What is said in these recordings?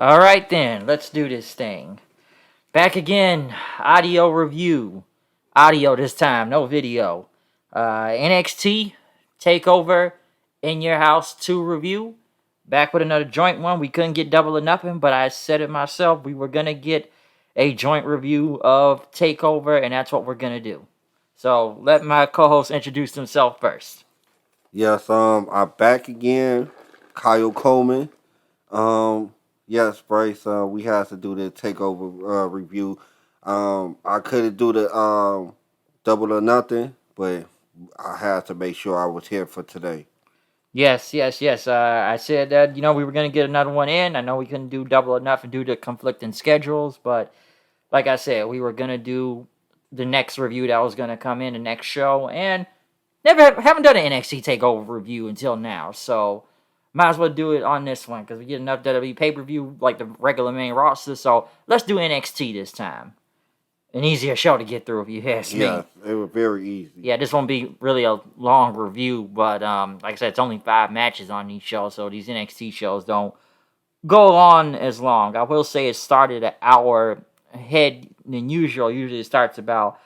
All right then, let's do this thing. Back again, audio review. Audio this time, no video. NXT Takeover in your house 2 review. Back with another joint one. We couldn't get double or nothing, but I said it myself. We were gonna get a joint review of Takeover, and that's what we're gonna do. So let my co-host introduce himself first. Yes, I'm back again, Kyle Coleman. Yes, Bryce. We had to do the takeover review. I couldn't do the double or nothing, but I had to make sure I was here for today. Yes. I said that we were gonna get another one in. I know we couldn't do double or nothing due to conflicting schedules, but like I said, we were gonna do the next review that was gonna come in the next show, and haven't done an NXT Takeover review until now, so might as well do it on this one because we get enough WWE pay per view like the regular main roster. So let's do NXT this time. An easier show to get through if you ask me. Yes, it was very easy. Yeah, this won't be really a long review, but like I said, it's only 5 matches on each show, so these NXT shows don't go on as long. I will say it started an hour ahead than usual. Usually it starts about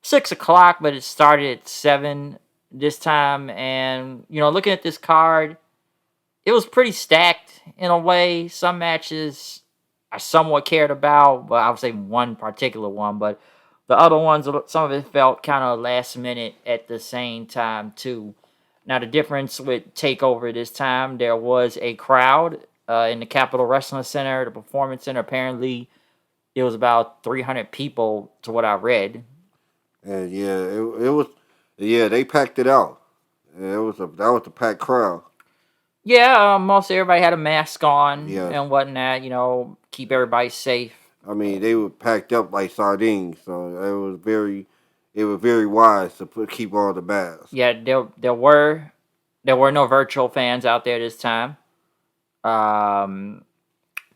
6 o'clock, but it started at 7 this time. And, looking at this card, it was pretty stacked in a way. Some matches I somewhat cared about, but I would say one particular one. But the other ones, some of it felt kind of last minute at the same time, too. Now, the difference with TakeOver this time, there was a crowd in the Capitol Wrestling Center, the Performance Center. Apparently, it was about 300 people, to what I read. And yeah, it was. Yeah, they packed it out. That was a packed crowd. Yeah, most everybody had a mask on Yes, and whatnot, keep everybody safe. I mean they were packed up like sardines, so it was very wise to keep all the masks. Yeah, there were no virtual fans out there this time. Um,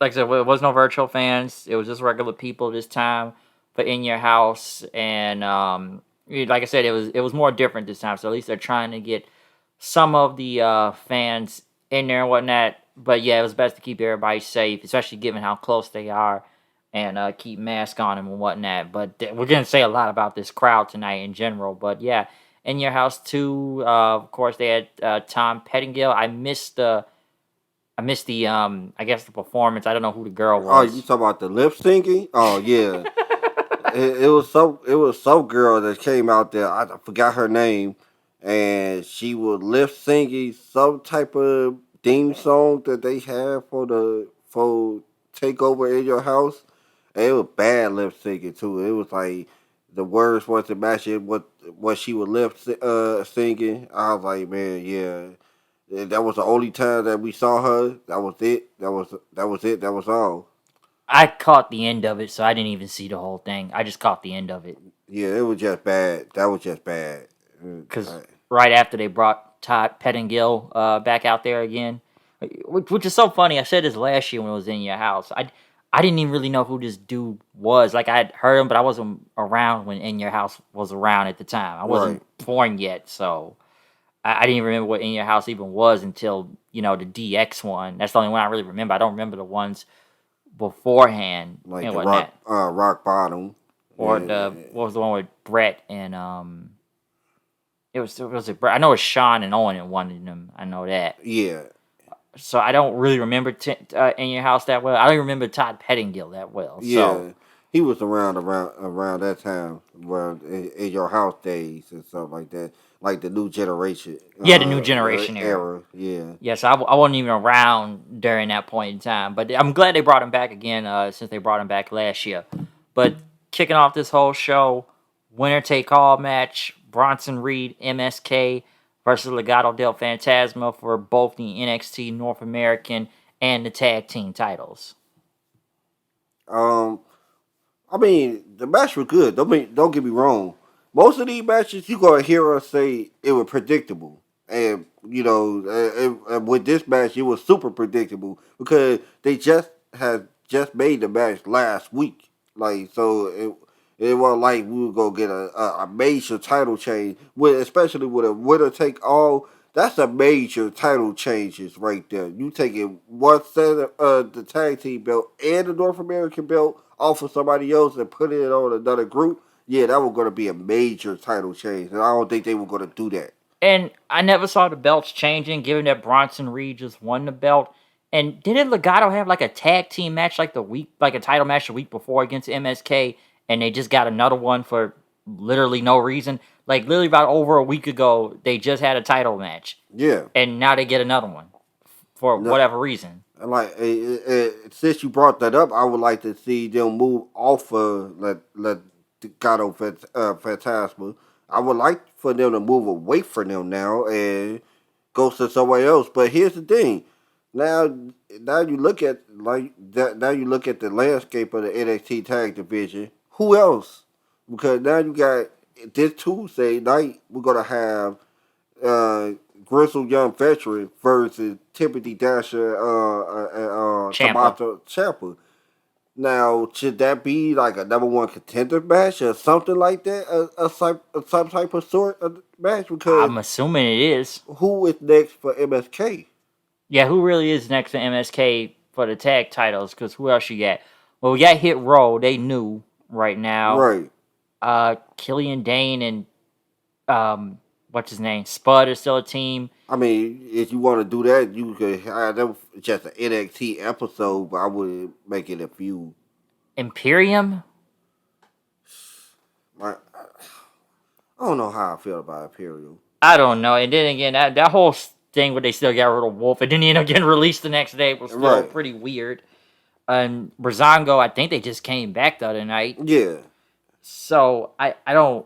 like I said, there was no virtual fans. It was just regular people this time for in your house, and like I said, it was more different this time. So at least they're trying to get some of the fans in there and whatnot. But yeah, it was best to keep everybody safe, especially given how close they are, and keep masks on them and whatnot. But we're gonna say a lot about this crowd tonight in general. But yeah, in your house too. Of course, they had Tom Pettingill. I missed the I guess the performance. I don't know who the girl Oh, you was. talking about the lip syncing? Oh yeah, it was some girl that came out there. I forgot her name, and she was lip syncing some type of theme song that they have for takeover in your house. And it was bad lip syncing too. It was like the words wasn't matching what she was singing. I was like, man, yeah. That was the only time that we saw her. That was it. That was it. That was all. I caught the end of it, so I didn't even see the whole thing. I just caught the end of it Yeah, it was just bad. That was just bad. because right after they brought Todd Pettingill back out there again, which is so funny. I said this last year when it was in your house. I didn't even really know who this dude was. Like I had heard him, but I wasn't around when In Your House was around at the time. I Right. wasn't born yet, so I didn't even remember what In Your House even was until the DX one. That's the only one I really remember. I don't remember the ones beforehand Like and the whatnot. rock bottom. Or Yeah, the what was the one with Brett and it was Brett. I know it's Sean and Owen in one of them. I know that. yeah, So I don't really remember In Your House that well. I don't remember Todd Pettingill that well. So yeah. He was around that time, around in your house days and stuff like that, like the new generation yeah, the new generation era. era. Yeah, Yes, I wasn't even around during that point in time, but I'm glad they brought him back again since they brought him back last year. But kicking off this whole show, winner take all match: Bronson Reed, MSK versus Legado del Fantasma for both the NXT North American and the tag team titles. um, I mean, the match was good. Don't get me wrong. Most of these matches, you gonna hear us say it was predictable, and with this match, it was super predictable because they just had just made the match last week. Like so, it wasn't like we were gonna get a major title change, especially with a winner take all. that's a major title changes right there. You taking one set of the tag team belt and the North American belt off of somebody else and putting it on another group. Yeah, that was going to be a major title change, and I don't think they were going to do that. And I never saw the belts changing, given that Bronson Reed just won the belt. And didn't Legado have like a tag team match like a title match the week before against MSK, and they just got another one for literally no reason? Like literally about over a week ago, they just had a title match. Yeah. And now they get another one for whatever reason. Like, since you brought that up, I would like to see them move off of Legado Fantasma. I would like for them to move away from them now and go to somewhere else. But here's the thing: now you look at like that. Now you look at the landscape of the NXT Tag Division. Who else? Because now you got this Tuesday night. We're gonna have Grizzled Young Veteran versus Timothy Dasher Tommaso Ciampa. Now, should that be like a number one contender match or something like that? Some type of sort of match? Because I'm assuming it is. Who is next for MSK? Yeah, who really is next to MSK for the tag titles? Because who else you got? Well, we got Hit Row. They new right now. Right. Killian Dane and what's his name? Spud is still a team. I mean, if you want to do that, you could have them just an NXT episode, but I would make it a few. Imperium? I don't know how I feel about Imperium. I don't know. And then again, that whole thing where they still got rid of Wolf and then he ended up getting released the next day was still pretty weird. And Brazongo, I think they just came back the other night. Yeah. So I don't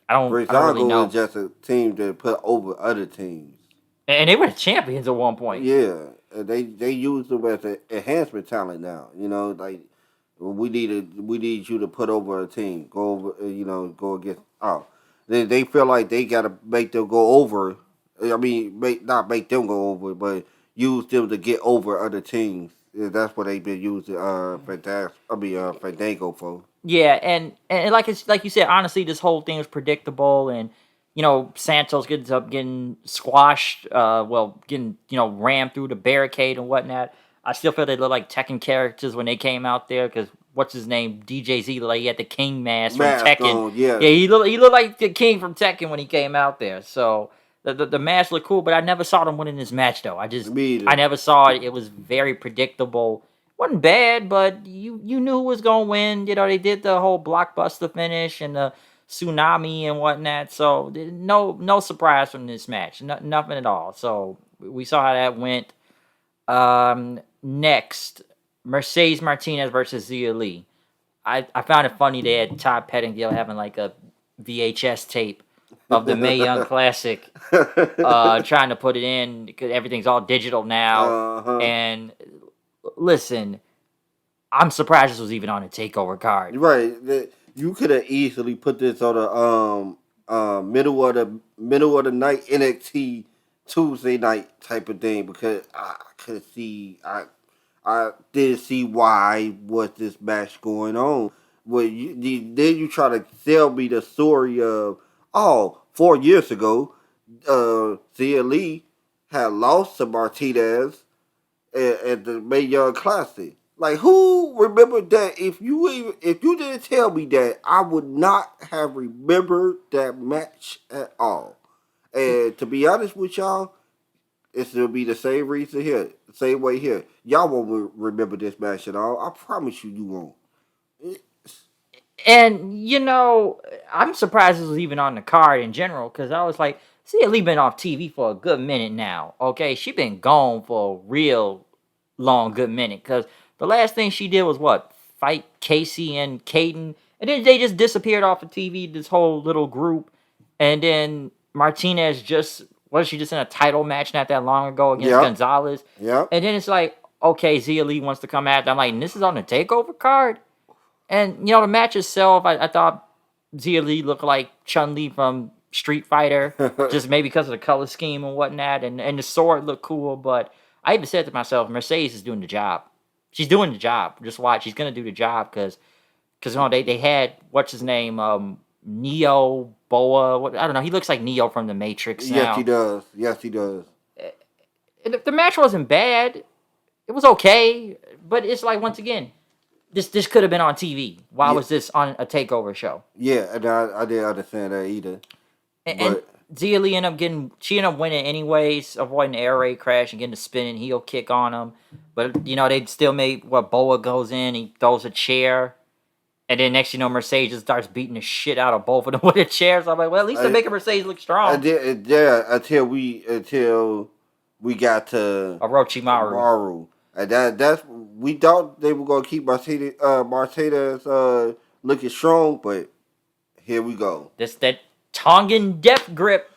really know. Was just a team that put over other teams. And they were champions at one point. Yeah, they use them as an enhancement talent now. You know, like we need you to put over a team. Go over, go against. Oh, they feel like they gotta make them go over. I mean, not make them go over, but use them to get over other teams. Yeah, that's what they've been using Fandango for. Yeah, and like you said, honestly, this whole thing is predictable, and Santos gets up getting squashed, getting rammed through the barricade and whatnot. I still feel they look like Tekken characters when they came out there because what's his name, DJZ, like he had the King mask from Tekken. Yeah, he looked like the King from Tekken when he came out there. So the mask looked cool, but I never saw them winning this match though. I never saw it. It was very predictable. Wasn't bad, but you knew who was gonna win. They did the whole blockbuster finish and the tsunami and whatnot. So no surprise from this match. Nothing at all. So we saw how that went. Next, Mercedes Martinez versus Zia Lee. I found it funny they had Todd Pettingill having like a VHS tape of the Mae Young Classic, trying to put it in because everything's all digital now. And listen, I'm surprised this was even on a takeover card. Right, you could have easily put this on a middle of the night NXT Tuesday night type of thing because I could see I did see why was this match going on. Well, then you try to sell me the story of 4 years ago, Zia Lee had lost to Martinez at the Mae Young Classic. Like, who remembered that? If you didn't tell me that, I would not have remembered that match at all. And to be honest with y'all, it'll be the same reason here, the same way here. Y'all won't remember this match at all. I promise you won't. And I'm surprised this was even on the card in general because I was like, Zia Lee been off TV for a good minute now. Okay, she been gone for a real long good minute because the last thing she did was fight Casey and Caden, and then they just disappeared off of TV. This whole little group, and then Martinez was she just in a title match not that long ago against Gonzalez? Yeah. And then it's like, okay, Zia Lee wants to come after. I'm like, this is on the takeover card, and the match itself, I thought Zia Lee looked like Chun-Li from Street Fighter, just maybe because of the color scheme and whatnot, and the sword looked cool, but I even said to myself, Mercedes is doing the job. She's doing the job. Just watch. She's going to do the job because they had, what's his name, Neo Boa. I don't know. He looks like Neo from the Matrix now. Yes, he does. Yes, he does. And the match wasn't bad. It was okay, but it's like once again, this could have been on TV. Why was this on a takeover show? Yeah, and I didn't understand that either. And Zia Lee ended up winning anyways, avoiding the air raid crash and getting the spinning heel kick on him. But they still made Boa goes in, he throws a chair, and then next Mercedes just starts beating the shit out of both of them with a chair. So I'm like, well, at least they're making Mercedes look strong. Until we got to Orochimaru. And that's we thought they were gonna keep Martinez looking strong, but here we go. That Tongan death grip.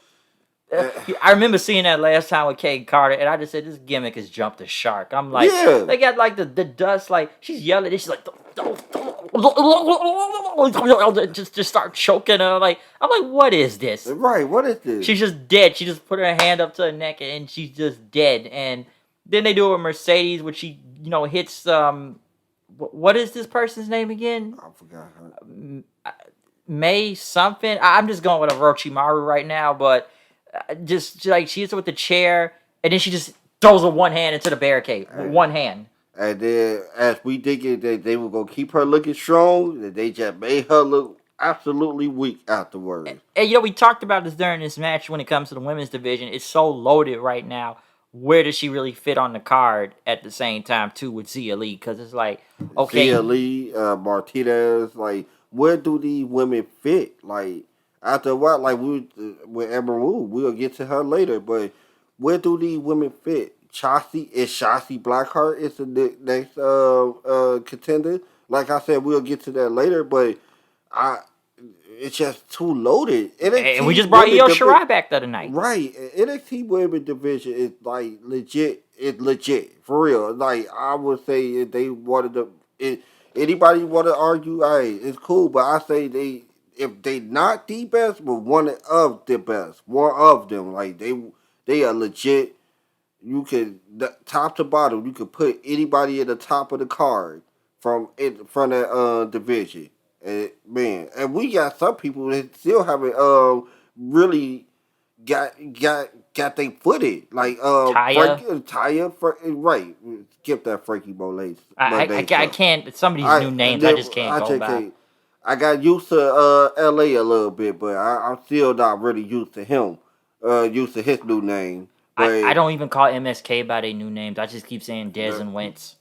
I remember seeing that last time with Kate Carter, and I just said this gimmick has jumped the shark. I'm like, they got like the dust, like she's yelling, and she's like, just start choking her. I'm like, what is this? Right, what is this? She's just dead. She just put her hand up to her neck, and she's just dead. And then they do it with Mercedes, which she hits. What is this person's name again? I forgot her. May something. I'm just going with Orochimaru right now, but just like she hits it with the chair, and then she just throws a one hand into the barricade. One hand. And then, as we thinking that they were gonna keep her looking strong, they just made her look absolutely weak afterwards. And we talked about this during this match when it comes to the women's division. It's so loaded right now. Where does she really fit on the card at the same time too with Zia Lee? Because it's like, okay, Zia Lee, Martinez, like where do these women fit? Like after a while, like with Ember Moon, we'll get to her later, but where do these women fit? Shotzi Blackheart is the next contender. Like I said, we'll get to that later, but it's just too loaded. NXT and we just brought Io Shirai back the other night. Right. NXT women division is like legit. It's legit. For real. Like I would say if they wanted to anybody want to argue, hey, it's cool, but I say if they not the best, but one of the best. One of them. Like they are legit. You can top to bottom. You can put anybody at the top of the card from that division, and we got some people that still haven't really got they footed like Taya, right? Skip that Frankie Monet. I can't. Some of these new names I just can't go by. I got used to LA a little bit, but I'm still not really used to him. Used to his new name. I don't even call MSK by their new names. I just keep saying Dez and Wentz.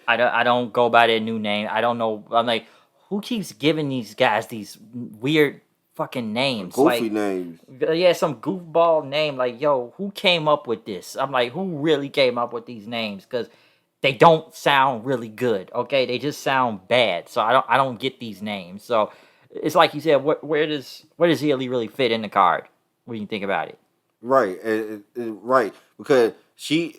I don't go by their new name. I don't know. I'm like, who keeps giving these guys these weird fucking names? Goofy names. Yeah, some goofball name. Like, yo, who came up with this? I'm like, who really came up with these names? Because they don't sound really good. Okay, they just sound bad. So I don't get these names. So it's like you said. Where does Zia Lee really fit in the card? What do you think about it? Right, right. Because she,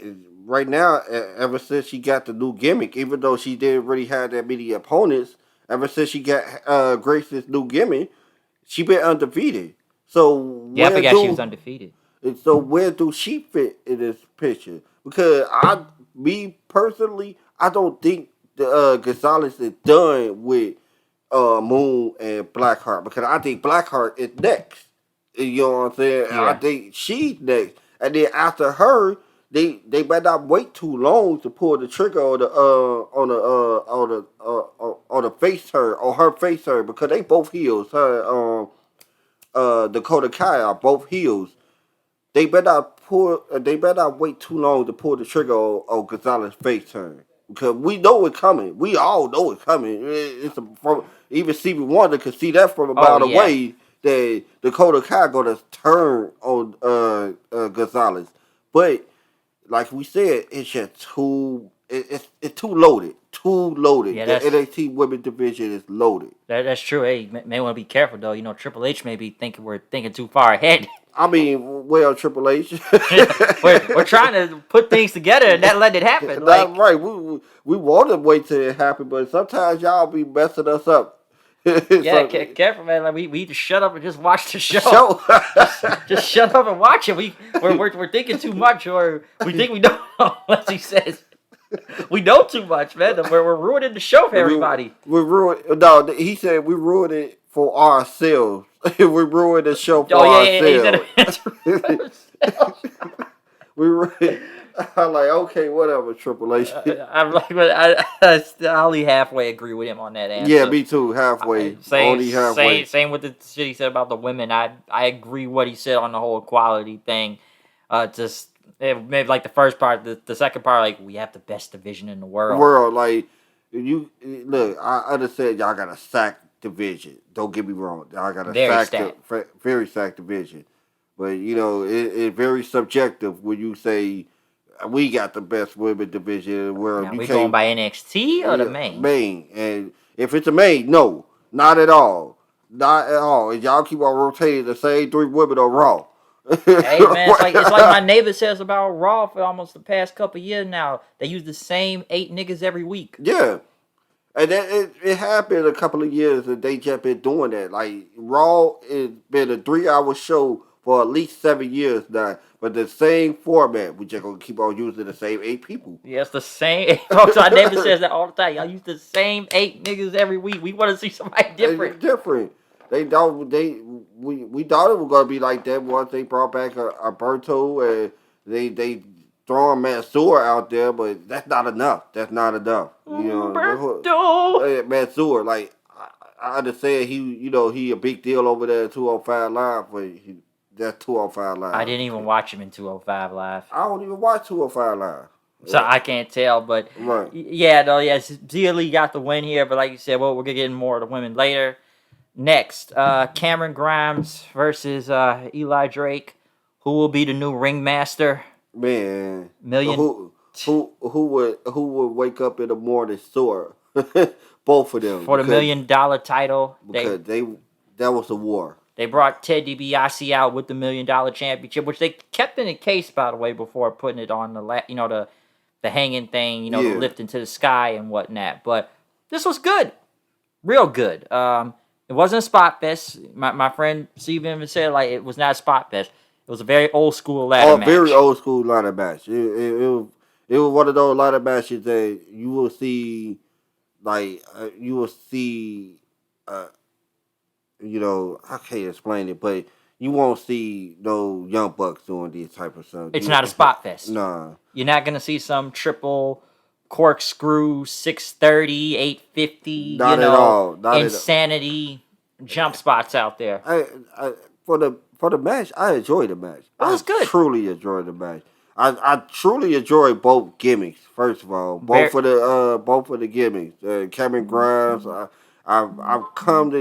right now, ever since she got the new gimmick, even though she didn't really have that many opponents, ever since she got Grace's new gimmick, she been undefeated. So I forgot she was undefeated. And so where do she fit in this picture? Because me personally, I don't think the Gonzalez is done with Moon and Blackheart, because I think Blackheart is next. You know what I'm saying? Yeah. I think she's next, and then after her, they better not wait too long to pull the trigger on the face turn, on her face turn, because they both heels. Her Dakota Kai are both heels. They better not wait too long to pull the trigger on Gonzalez's face turn, because we know it's coming. We all know it's coming. Even Stevie Wonder could see that from about a way. That Dakota Kai gonna turn on Gonzalez, but like we said, it's just too too loaded. Yeah, the NXT women's division is loaded. That's true. Hey, may want to be careful though. Triple H may be thinking we're thinking too far ahead. I mean, well, Triple H, we're trying to put things together and not let it happen. That's right. We want to wait till it happen, but sometimes y'all be messing us up. Yeah, careful, man. Like we just shut up and just watch the show. just shut up and watch it. We're thinking too much, or we think we know. As he says, we know too much, man. We're ruining the show for everybody. We're ruining. No, he said we ruined it for ourselves. We ruined the show for Oh yeah, he said ourselves. it himself. we ruined. I'm like, okay, whatever, Triple H. I'm like, but I only halfway agree with him on that Yeah, answer. me too. Halfway, Same, only halfway. same with the shit he said about the women. I agree what he said on the whole equality thing. Just maybe like the first part, the second part, like we have the best division in the world. World, like you look. I understand y'all got a sack division. Don't get me wrong. Y'all got a Very stacked. very stacked division. But it's very subjective when you say we got the best women division in the world. Now You we going can't by NXT or the main? main, and if it's a main, no, not at all, not at all. And y'all keep on rotating the same three women on Raw. Hey man, it's like my neighbor says about Raw for almost the past couple years now. They use the same 8 niggas every week. Yeah. And then it happened a couple of years that they just been doing that. Like Raw has been a 3 hour show for at least 7 years now. But the same format, we just gonna keep on using the same 8 people. Yeah, it's the same. Folks, my neighbor says that all the time. Y'all use the same 8 niggas every week. We want to see somebody different. It's different. We thought it was gonna be like that once they brought back Alberto and they throwing Mansoor out there, but that's not enough. That's not enough. Alberto. Mansoor, like I understand he a big deal over there at 205 Live, but that's 205 Live. I didn't even watch him in 205 Live. I don't even watch 205 Live. So I can't tell, but right. Yeah, Zia Lee got the win here, but like you said, well, we're getting more of the women later. Next, Cameron Grimes versus Eli Drake. Who will be the new ringmaster? Man, Who would wake up in the morning sore? Both of them for the $1 million title. Because that was a war. They brought Ted DiBiase out with the $1 million championship, which they kept in a case, by the way, before putting it on the hanging thing, the lift into the sky and whatnot. But this was good, real good. It wasn't a spot fest. My friend Steven even said like it was not a spot fest. It was a very old school ladder match. Very old school ladder match. It was one of those ladder matches that you will see, like I can't explain it, but you won't see no Young Bucks doing these type of stuff. It's not a spot fest. Nah. You're not gonna see some triple corkscrew 630, 850, not at all. Insanity jump spots out there. For the match, I enjoyed the match. It was good. I truly enjoyed the match. I truly enjoyed both gimmicks. First of all, both of the gimmicks. Cameron Grimes. I come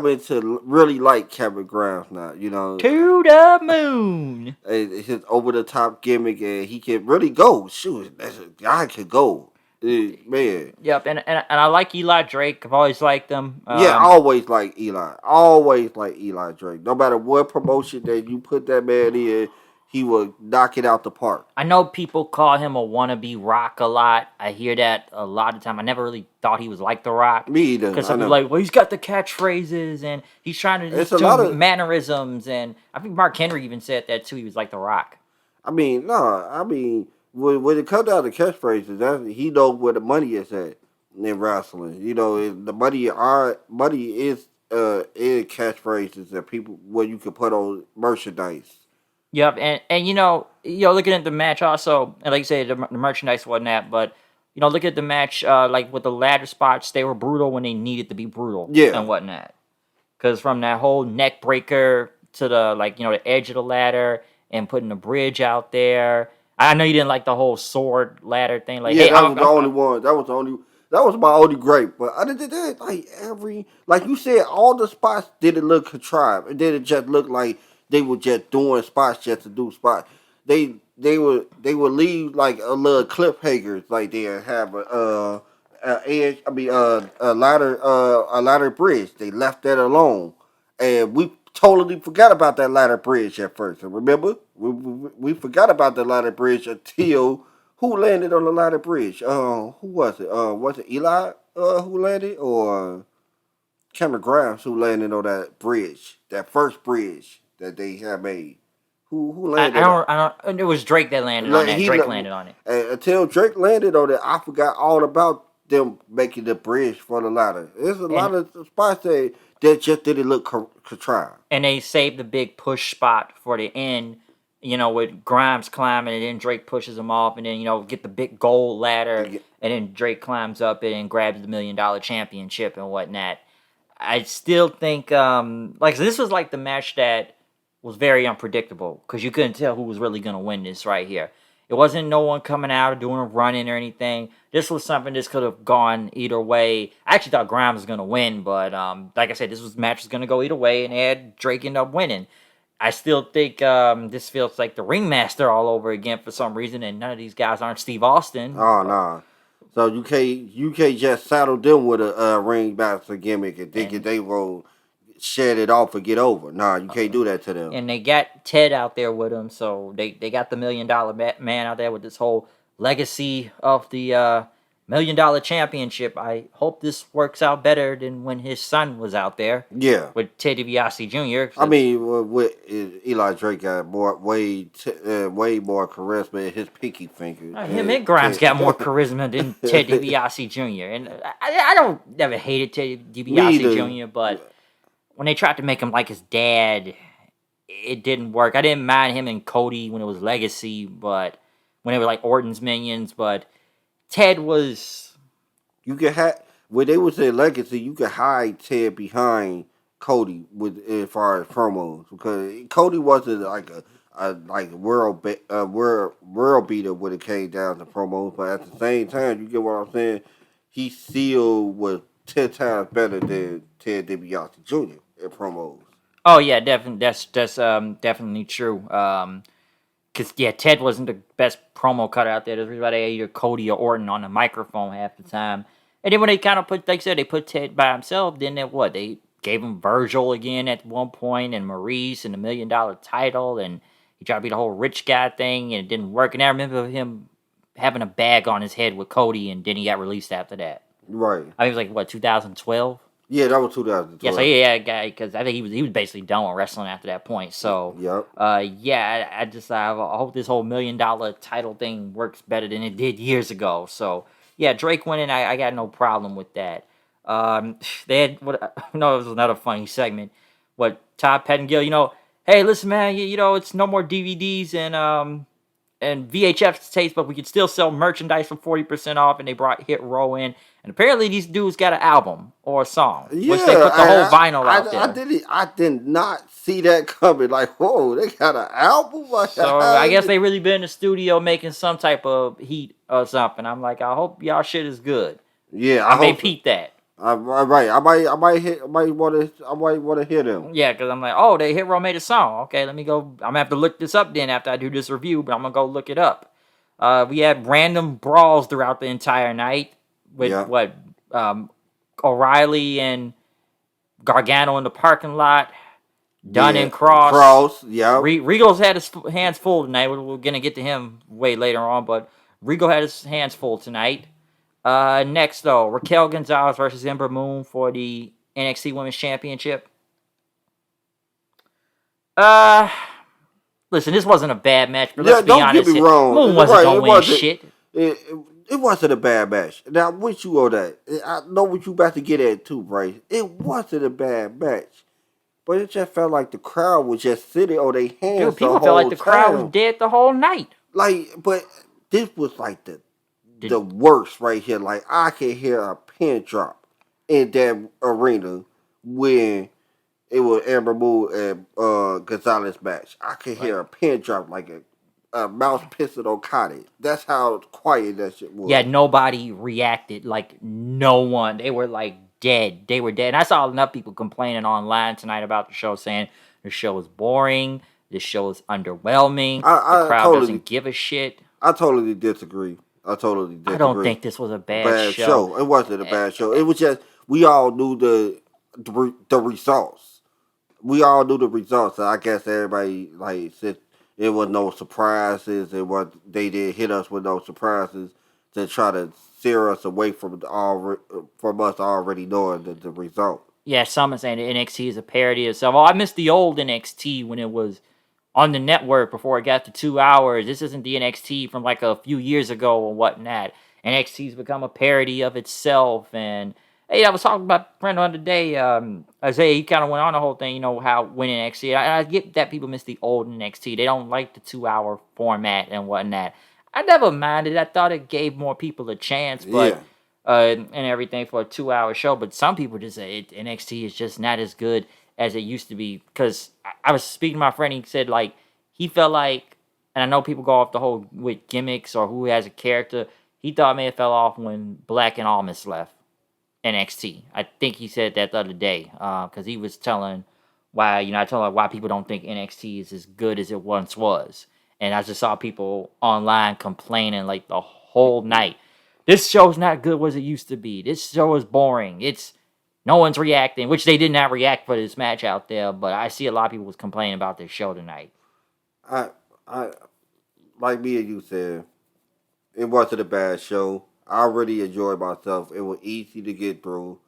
into really like Cameron Grimes now. To the moon. His over the top gimmick, and he can really go. Shoot, that guy can go. Man. Yep, and I like Eli Drake. I've always liked them. I always like Eli. Always like Eli Drake. No matter what promotion that you put that man in, he will knock it out the park. I know people call him a wannabe Rock a lot. I hear that a lot of time. I never really thought he was like the Rock. Me either. Because some people are like, well, he's got the catchphrases and he's trying to do mannerisms. And I think Mark Henry even said that too. He was like the Rock. When it comes down to catchphrases, he knows where the money is at in wrestling. The money is in catchphrases that people where you can put on merchandise. Yep, and looking at the match also, and like you said, the merchandise wasn't that, but look at the match, like with the ladder spots, they were brutal when they needed to be brutal, and whatnot. Because from that whole neck breaker to the the edge of the ladder and putting the bridge out there. I know you didn't like the whole sword ladder thing. Like, that was the only one. That was my only gripe. But other than that, like you said, all the spots didn't look contrived. It didn't just look like they were just doing spots just to do spots. They would leave like a little cliffhangers, like they have a ladder bridge. They left that alone, and we totally forgot about that ladder bridge at first. Remember, we forgot about the ladder bridge until who landed on the ladder bridge? Who was it? Was it Eli who landed, or Cameron Grimes who landed on that bridge, that first bridge that they had made? Who landed? I don't. It was Drake that landed on that. Drake landed on it. Until Drake landed on it, I forgot all about them making the bridge for the ladder. There's a And lot of spots that just didn't look contrived. and they saved the big push spot for the end, with Grimes climbing, and then Drake pushes him off, and then, get the big gold ladder, Yeah. and then Drake climbs up it and grabs the $1 million championship and whatnot. I still think, like, so this was like the match that was very unpredictable because you couldn't tell who was really going to win this right here. It wasn't no one coming out or doing a run-in or anything. This was something this could have gone either way. I actually thought Grimes was going to win, but like I said, match was going to go either way, and they had Drake end up winning. I still think this feels like the Ringmaster all over again for some reason, and none of these guys aren't Steve Austin. Oh, nah. So you can't just saddle them with a ringmaster gimmick and think they will shed it off or get over. Nah, you can't do that to them. And they got Ted out there with them, so they got the $1 million man out there with this whole legacy of the $1 million championship. I hope this works out better than when his son was out there. Yeah, with Ted DiBiase Jr. I mean, with Eli Drake got way more charisma in his pinky finger. Him and Grimes got more charisma than Ted DiBiase Jr. And I don't never hated Ted DiBiase Jr., but when they tried to make him like his dad, it didn't work. I didn't mind him and Cody when it was Legacy, but when they were like Orton's minions, but Ted was... You could when they was in Legacy, you could hide Ted behind Cody as far as promos because Cody wasn't like a world beater when it came down to promos, but at the same time, you get what I'm saying. He still was 10 times better than Ted DiBiase Jr. in promos. Oh yeah, definitely. That's definitely true. Cause Ted wasn't the best promo cutter out there. There's everybody either Cody or Orton on the microphone half the time. And then when they kind of put, like I said, they put Ted by himself. Then they gave him Virgil again at one point, and Maurice, and the $1 million title, and he tried to be the whole rich guy thing, and it didn't work. And I remember him having a bag on his head with Cody, and then he got released after that. Right. I mean, it was like 2012. Yeah, that was 2012. Yeah, so yeah, guy, because I think he was basically done with wrestling after that point. So yep. I hope this whole $1 million title thing works better than it did years ago. So yeah, Drake winning, I got no problem with that. They had it was another funny segment. Todd Pettengill, hey, listen, man, it's no more DVDs and VHS tapes, but we could still sell merchandise for 40% off, and they brought Hit Row in. And apparently these dudes got an album or a song, which they put the whole vinyl out there. I did not see that coming. Like, whoa, they got an album? So I guess they really been in the studio making some type of heat or something. I'm like, I hope y'all shit is good. Yeah, I may peep that. Right, I might want to hear them. Yeah, because I'm like, oh, they Hit Row made a song. Okay, let me go. I'm gonna have to look this up then after I do this review, but I'm gonna go look it up. We had random brawls throughout the entire night with OReilly and Gargano in the parking lot. Dunn and Kross, yeah. Regal's had his hands full tonight. We're gonna get to him way later on, but Regal had his hands full tonight. Next, though, Raquel Gonzalez versus Ember Moon for the NXT Women's Championship. Listen, this wasn't a bad match, but let's be honest. Don't get me wrong. Moon wasn't going to win shit. It wasn't a bad match. Now, with you on that, I know what you about to get at too, Bryce. It wasn't a bad match. But it just felt like the crowd was just sitting on their hands. Dude, people felt like the crowd was dead the whole night. But this was like the worst right here. Like, I can hear a pin drop in that arena when it was Ember Moon and Gonzalez match. I can hear a pin drop like a mouse pissing on cottage. That's how quiet that shit was. Yeah, nobody reacted. Like, no one. They were like dead. They were dead. And I saw enough people complaining online tonight about the show, saying the show is boring. The show is underwhelming. The crowd doesn't give a shit. I totally disagree. I don't think this was a bad show. It wasn't a bad show. It was just, we all knew the results. We all knew the results. So I guess everybody said it was no surprises. They didn't hit us with no surprises to try to steer us away from us already knowing the result. Yeah, someone saying the NXT is a parody of itself. Oh, I missed the old NXT when it was on the network before it got to 2 hours. This isn't the NXT from like a few years ago or whatnot. NXT's become a parody of itself. And hey, I was talking about a friend the other day. Isaiah, he kind of went on the whole thing, how winning NXT. I get that people miss the old NXT. They don't like the 2 hour format and whatnot. I never minded. I thought it gave more people a chance, but Yeah. and everything for a 2 hour show. But some people just say NXT is just not as good as it used to be. Because I was speaking to my friend, he said like he felt like, and I know people go off the whole with gimmicks or who has a character. He thought it may have fell off when Black and Almas left NXT. I think he said that the other day because he was telling why I told him why people don't think NXT is as good as it once was, and I just saw people online complaining like the whole night. This show's not good as it used to be. This show is boring. It's no one's reacting, which they did not react for this match out there. But I see a lot of people was complaining about this show tonight. I I like me and you said, it wasn't a bad show. I really enjoyed myself. It was easy to get through.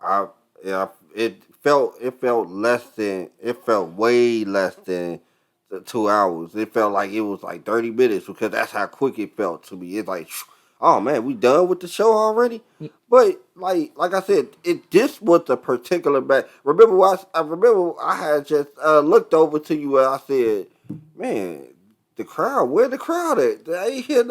I yeah, it felt way less than the 2 hours. It felt like it was like 30 minutes because that's how quick it felt to me. It's like, oh man, we done with the show already. But like I said, this was a particular match. I remember I had just looked over to you and I said, man, the crowd, where the crowd at? I ain't hear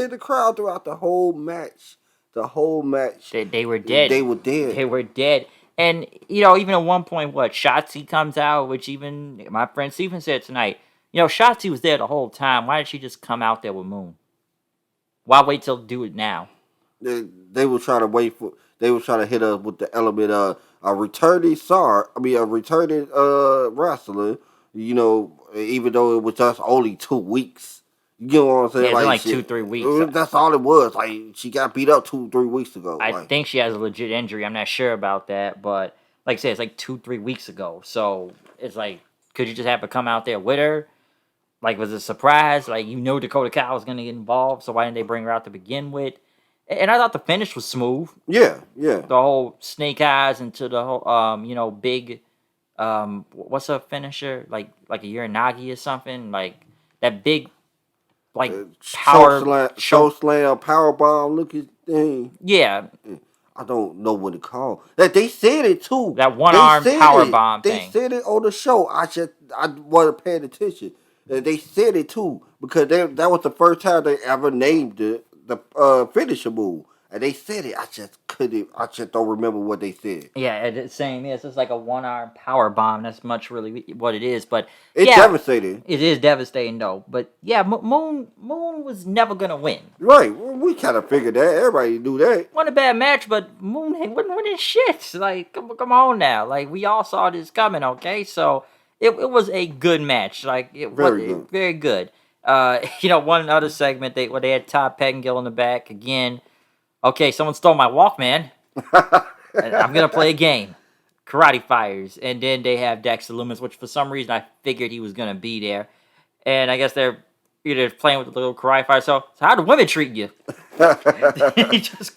the crowd throughout the whole match. The whole match. They were dead. They were dead. They were dead. And, even at one point, Shotzi comes out, which even my friend Steven said tonight, Shotzi was there the whole time. Why did she just come out there with Moon? Why wait till do it now? They were trying to they were trying to hit us with the element of a returning wrestler, even though it was just only 2 weeks. You get what I'm saying? Yeah, it's like 2-3 weeks. That's all it was. Like, she got beat up 2-3 weeks ago. I think she has a legit injury. I'm not sure about that, but like I said, it's like 2-3 weeks ago. So it's like, could you just have her come out there with her? Like, was it a surprise? Like, Dakota Kai was going to get involved, so why didn't they bring her out to begin with? And I thought the finish was smooth. Yeah. The whole snake eyes into the whole, big, what's a finisher? Like a Uranagi or something? Like, that big, like, power... Show slam, power bomb looking thing. Yeah. I don't know what it called. They said it too. That one-arm power bomb thing. They said it on the show. I wasn't paying attention. They said it too because that was the first time they ever named the finisher move, and they said it. I just don't remember what they said. Yeah, it's saying it's just like a one-arm power bomb. That's much really what it is. But it's devastating. It is devastating though. But yeah, Moon was never gonna win. Right, we kind of figured that. Everybody knew that. Wasn't a bad match, but Moon wasn't winning shit. Like, come on now. Like, we all saw this coming. Okay, so it was a good match. Like, very good. One other segment where they had Todd Pettengill in the back again. Okay, someone stole my Walkman. I'm going to play a game. Karate Fires. And then they have Dexter Lumis, which for some reason I figured he was going to be there. And I guess they're either playing with the little Karate Fire. So how do women treat you? He just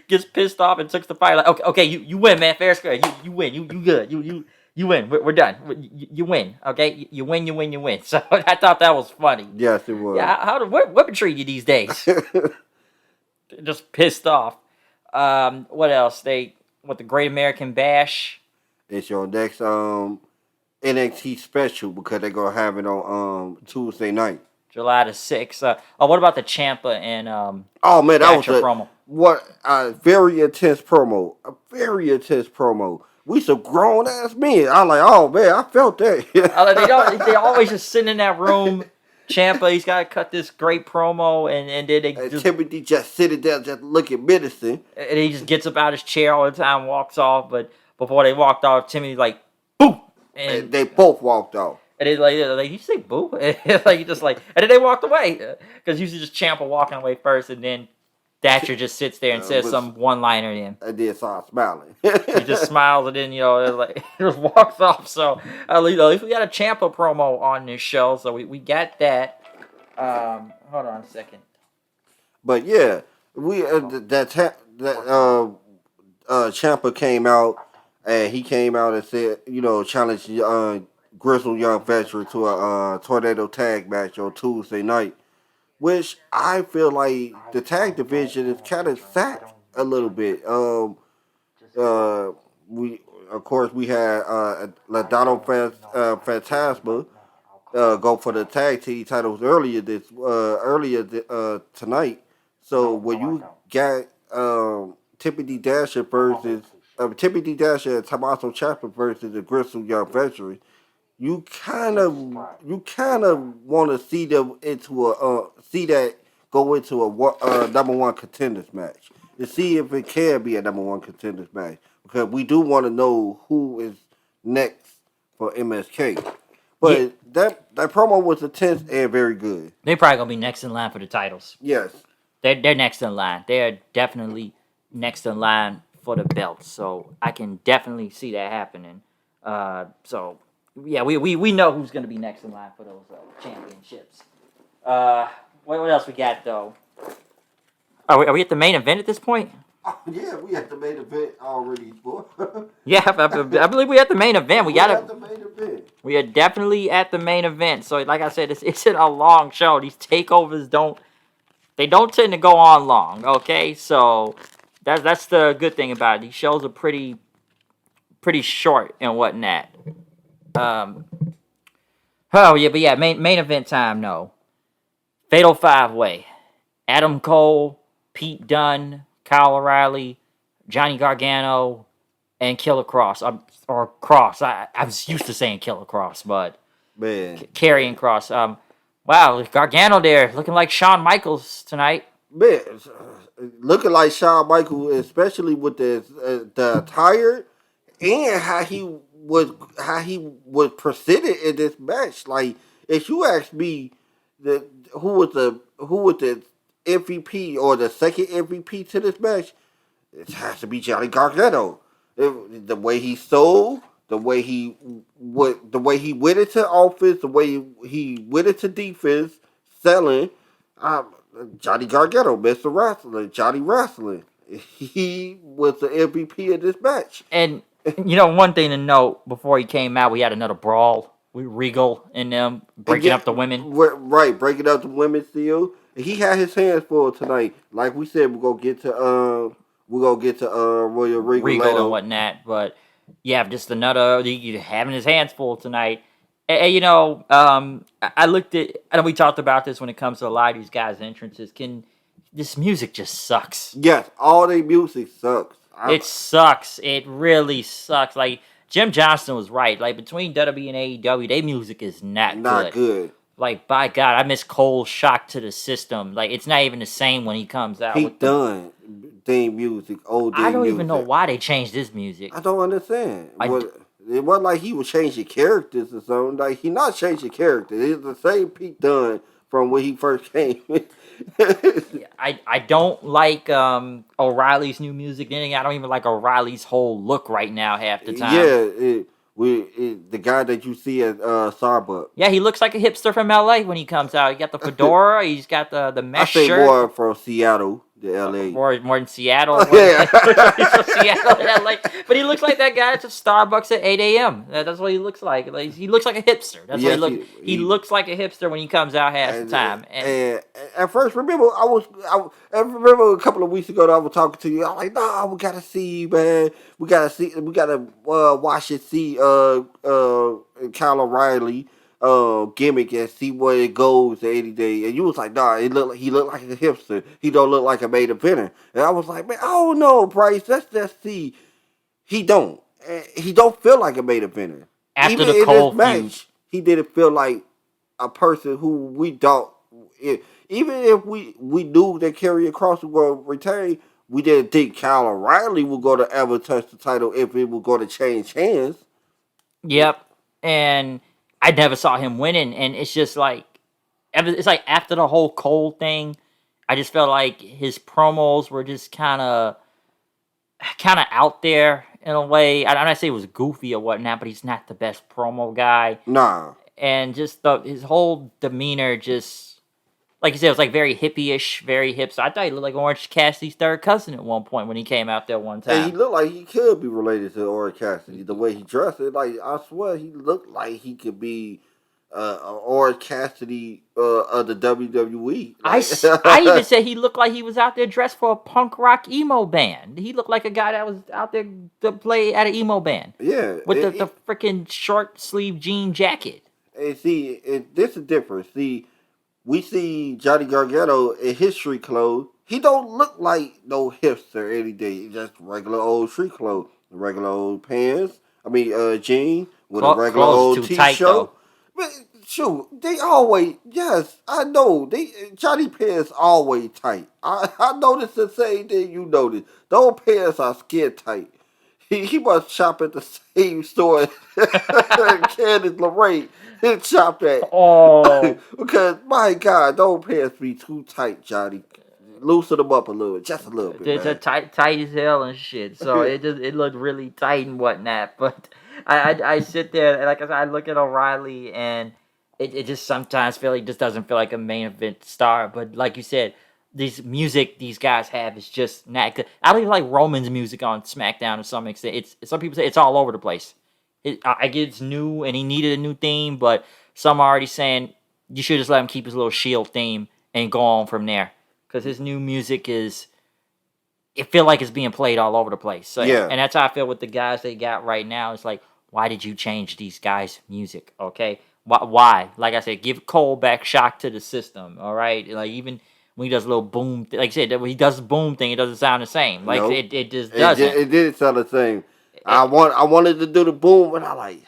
gets pissed off and takes the fire. Like, okay, you win, man. Fair square. You win. You good. You win. We're done. You win. Okay? You win. So I thought that was funny. Yes, it was. Yeah, how do women treat you these days? Just pissed off. What else? The Great American Bash. It's your next NXT special because they're gonna have it on Tuesday night, July the 6th. What about the Ciampa and oh man, that was a promo. Very intense promo. A very intense promo. We some grown ass men. I'm like, oh man, I felt that. They always just sitting in that room. Ciampa, he's got to cut this great promo, and then Timothy just sitting there, just looking menacing. And he just gets up out of his chair all the time, walks off. But before they walked off, Timothy's like, "Boo!" And they both walked off. And they like, you say boo? And then they walked away because usually just Ciampa walking away first, and then Thatcher just sits there and says some one-liner in. And then starts smiling. He just smiles and then just walks off. So at least we got a Ciampa promo on this show. So we got that. Hold on a second. But yeah, Ciampa came out and he came out and said, challenged Grizzled Young Veteran to a tornado tag match on Tuesday night. which I feel like the tag division is kind of sacked a little bit. Uh, we of course we had Ladano Fantasma go for the tag team titles tonight. So when you got Tiffany Dasher versus Tiffany Dasher and Tommaso Ciampa versus the Gristle Young Veteran, you kind of want to see them into see that go into a number one contenders match to see if it can be a number one contenders match because we do want to know who is next for MSK. Yeah, But that promo was intense and very good. they're probably gonna be next in line for the titles. Yes. They're next in line. They're definitely next in line for the belt. So I can definitely see that happening. So yeah, we know who's gonna be next in line for those championships. What else we got though? Are we at the main event at this point? Oh, yeah, we at the main event already, boy. Yeah, I believe we're at the main event. We at the main event. We are definitely at the main event. So like I said, it's a long show. These takeovers don't tend to go on long. Okay, so that's the good thing about it. These shows are pretty short and whatnot. Um, oh yeah, but yeah, main event time. No, Fatal 5-Way. Adam Cole, Pete Dunne, Kyle O'Reilly, Johnny Gargano, and Killer Kross. Or Kross. I was used to saying Killer Kross, but Man. Karrion Kross. Wow, Gargano there looking like Shawn Michaels tonight. Man, looking like Shawn Michaels, especially with the attire and how he was presented in this match. Like, if you ask me, the who was the MVP or the second MVP to this match, it has to be Johnny Gargano. The way he sold, the way he went into offense, the way he went into defense, selling. Um, Johnny Gargano, Mr. Wrestler, Johnny Wrestling. He was the MVP of this match. And one thing to note before he came out, we had another brawl with Regal and them breaking up the women. Right, breaking up the women still. He had his hands full tonight. Like we said, we're gonna get to Royal Regal and whatnot. But yeah, just another having his hands full tonight. And I looked at. I know we talked about this when it comes to a lot of these guys' entrances. This music just sucks? Yes, all their music sucks. It sucks. It really sucks. Like Jim Johnston was right. Like between WWE and AEW, their music is not good. Like by God, I miss Cole's Shock to the System. Like it's not even the same when he comes out. Pete Dunne theme music, old. I don't even know why they changed this music. I don't understand. It wasn't like he was changing characters or something. Like he not changing characters. It's the same Pete Dunne from when he first came. I don't like O'Reilly's new music. Then I don't even like O'Reilly's whole look right now half the time. Yeah, the guy that you see at Starbucks. Yeah, he looks like a hipster from LA when he comes out. He got the fedora. He's got the mesh shirt. I think more from Seattle than LA. More in Seattle. Yeah. He's from Seattle and LA. But he looks like that guy at the Starbucks at 8 a.m. That's what he looks like. He looks like a hipster. That's what he looks. He looks like a hipster when he comes out half the time. And at first, remember, I remember a couple of weeks ago that I was talking to you. I was like, "No, we gotta see, man. We gotta watch and see Kyle O'Reilly gimmick and see where it goes any day." And you was like, "Nah, he looked like a hipster. He don't look like a main eventer." And I was like, "Man, I don't know, Bryce. Let's just see." He don't feel like a main eventer. After even the in Cole this match, he didn't feel like a person who we don't. Even if we knew that Karrion Kross was going to retain, we didn't think Kyle O'Reilly was going to ever touch the title if it was going to change hands. Yep, and I never saw him winning, and it's just like it's like after the whole Cole thing, I just felt like his promos were just kind of out there in a way. I'm not saying it was goofy or whatnot, but he's not the best promo guy. Nah, and just his whole demeanor just. Like you said, it was like very hippie-ish, very hip. So I thought he looked like Orange Cassidy's third cousin at one point when he came out there one time. And he looked like he could be related to Orange Cassidy. The way he dressed, I swear he looked like he could be Orange Cassidy of the WWE. I even said he looked like he was out there dressed for a punk rock emo band. He looked like a guy that was out there to play at an emo band. Yeah, with the freaking short sleeve jean jacket. And see, this is different. See, we see Johnny Gargano in his street clothes. He don't look like no hipster or anything. Just regular old street clothes, regular old pants. I mean, jean with a regular old t-shirt. But shoot, they always, yes, I know. Johnny pants always tight. I noticed the same thing you noticed. Those pants are skin tight. He must shop at the same store Candice LeRae shop at. Oh. Because, my God, those pants be too tight, Johnny. Loosen them up a little, just a little bit. It's tight as hell and shit. So it looked really tight and whatnot. But I sit there, and like I said, I look at O'Reilly, and it just sometimes just doesn't feel like a main event star. But like you said, this music these guys have is just not good. I don't even like Roman's music on SmackDown to some extent. Some people say it's all over the place. I get it's new and he needed a new theme, but some are already saying you should just let him keep his little Shield theme and go on from there. Because his new music it feel like it's being played all over the place. So, yeah. And that's how I feel with the guys they got right now. It's like, why did you change these guys' music? Okay, why? Like I said, give Cole back shock to the system. All right, like even when he does a little boom, like I said, when he does the boom thing, it doesn't sound the same. Like nope. it just doesn't. It did sound the same. I wanted to do the boom, but I like it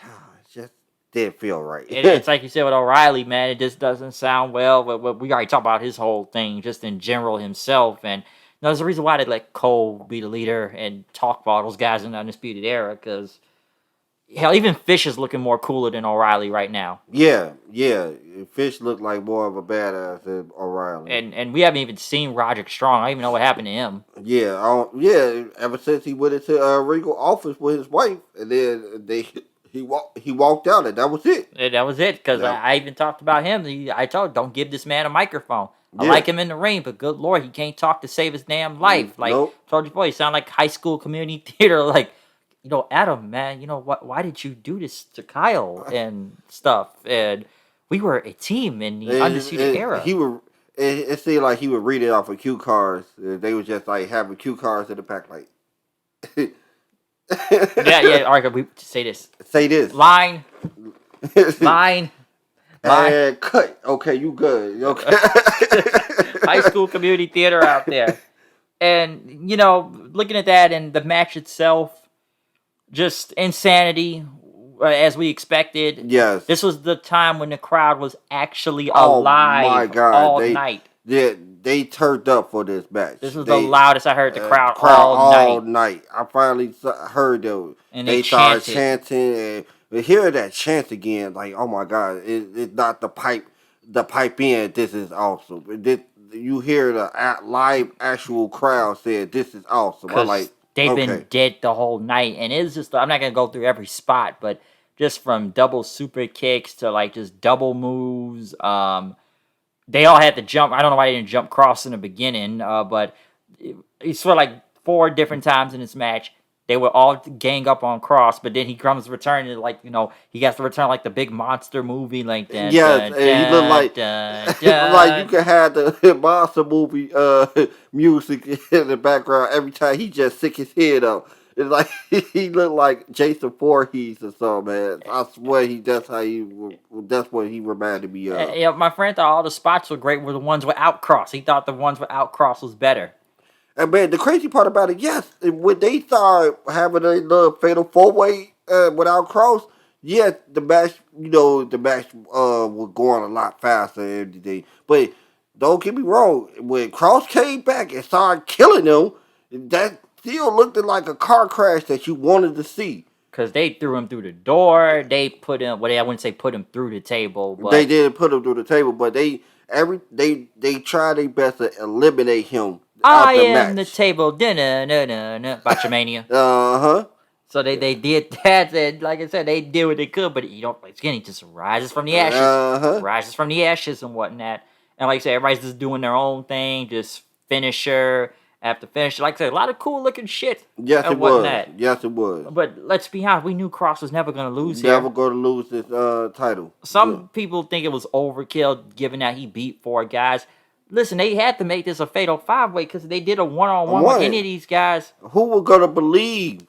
just didn't feel right. It's like you said with O'Reilly, man. It just doesn't sound well. But we already talked about his whole thing, just in general himself, and there's a reason why they let Cole be the leader and talk about those guys in the Undisputed Era. Because hell, even Fish is looking more cooler than O'Reilly right now. Yeah. Fish looked like more of a badass than O'Reilly. And we haven't even seen Roderick Strong. I don't even know what happened to him. Yeah. Ever since he went into Regal office with his wife, and then he walked out, and that was it. And that was it. Because I even talked about him. I told him, don't give this man a microphone. I like him in the ring, but good Lord, he can't talk to save his damn life. Like told you before, he sound like high school community theater. Like, Adam, man, why did you do this to Kyle and stuff? And we were a team in the Undisputed Era. It seemed like he would read it off of cue cards. They was just like having cue cards in the back, like. yeah. All right, we say this. Say this. Line. And cut. Okay, you good. Okay. High school community theater out there. And, looking at that and the match itself, just insanity, as we expected. Yes. This was the time when the crowd was actually alive all night. Yeah, they turned up for this match. This was the loudest I heard the crowd all night. I finally heard them. And they started chanting. And hearing that chant again, like, oh my God, it's not the pipe in, this is awesome. You hear the live actual crowd saying, this is awesome. I'm like, they've been dead the whole night. And it's just, I'm not going to go through every spot, but just from double super kicks to like just double moves. They all had to jump. I don't know why they didn't jump Kross in the beginning, but it's sort of like 4 different times in this match. They would all gang up on Kross, but then he comes returning like, he has to return like the big monster movie like that. Yes, and he looked like like you could have the monster movie music in the background every time he just stick his head up. It's like he looked like Jason Voorhees or something, man. I swear that's what he reminded me of. Yeah, my friend thought all the spots were great were the ones without Kross. He thought the ones without Kross was better. And man, the crazy part about it, yes, when they started having a little fatal 4-way without Kross, yes, the match was going a lot faster and everything. But don't get me wrong, when Kross came back and started killing them, that still looked like a car crash that you wanted to see. Because they threw him through the door. They put him. I wouldn't say put him through the table. But they didn't put him through the table, but they tried their best to eliminate him. I am the table. Botchamania. So they did that, and like I said, they did what they could, but Skinny just rises from the ashes, and whatnot. And like I said, everybody's just doing their own thing, just finisher. after finish. Like I said, a lot of cool looking shit. Yes, and it was. whatnot. Yes, it was. But let's be honest, we knew Kross was never going to lose Never here. going to lose this title. Some people think it was overkill, given that he beat 4 guys. Listen, they had to make this a fatal 5-way because they did a one-on-one with any of these guys. Who was going to believe?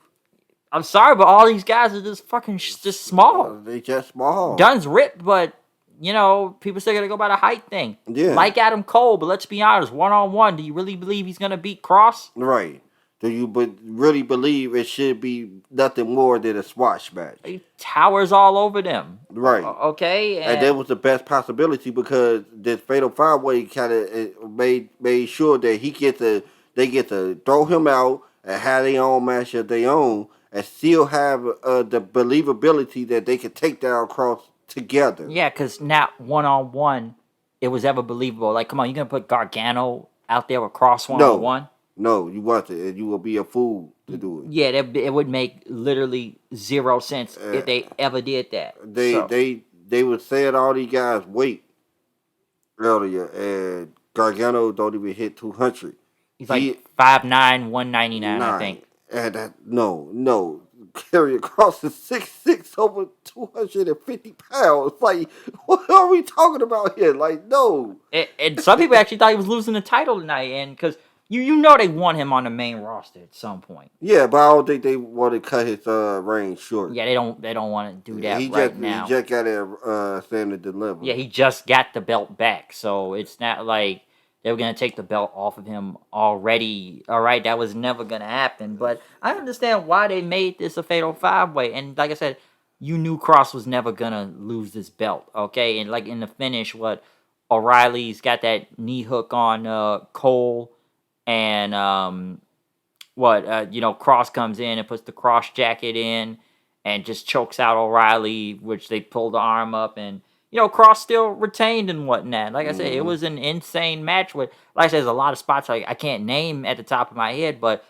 I'm sorry, but all these guys are just fucking just small. They just small. Dunn's ripped, but, you know, people still got to go by the height thing. Yeah. Like Adam Cole, but let's be honest, one-on-one, do you really believe he's going to beat Kross? Right. Do you really believe it should be nothing more than a squash match? He towers all over them. Right. Okay? And that was the best possibility because this Fatal 5-Way kind of made sure that they get to throw him out and have their own match of their own and still have the believability that they could take down Kross together. Yeah, because not one-on-one it was ever believable. Like, come on, you going to put Gargano out there with Kross one-on-one? No, you want it, and you will be a fool to do it. Yeah, it would make literally 0 sense if they ever did that. They were saying all these guys weight earlier, and Gargano don't even hit 200. He's like 5'9", 199, I think. And no. Karrion Kross is 6'6", over 250 pounds. Like, what are we talking about here? Like, no. And some people actually thought he was losing the title tonight, and because you know they want him on the main roster at some point. Yeah, but I don't think they want to cut his reign short. Yeah, they don't want to do that now. He just got to stand and deliver. Yeah, he just got the belt back, so it's not like they were going to take the belt off of him already. All right, that was never going to happen. But I understand why they made this a fatal 5-way. And like I said, you knew Kross was never going to lose this belt, okay? And like in the finish, O'Reilly's got that knee hook on Cole. And, Kross comes in and puts the Kross jacket in and just chokes out O'Reilly, which they pull the arm up. And, Kross still retained and whatnot. Like I said, it was an insane match with, like I said, there's a lot of spots I can't name at the top of my head, but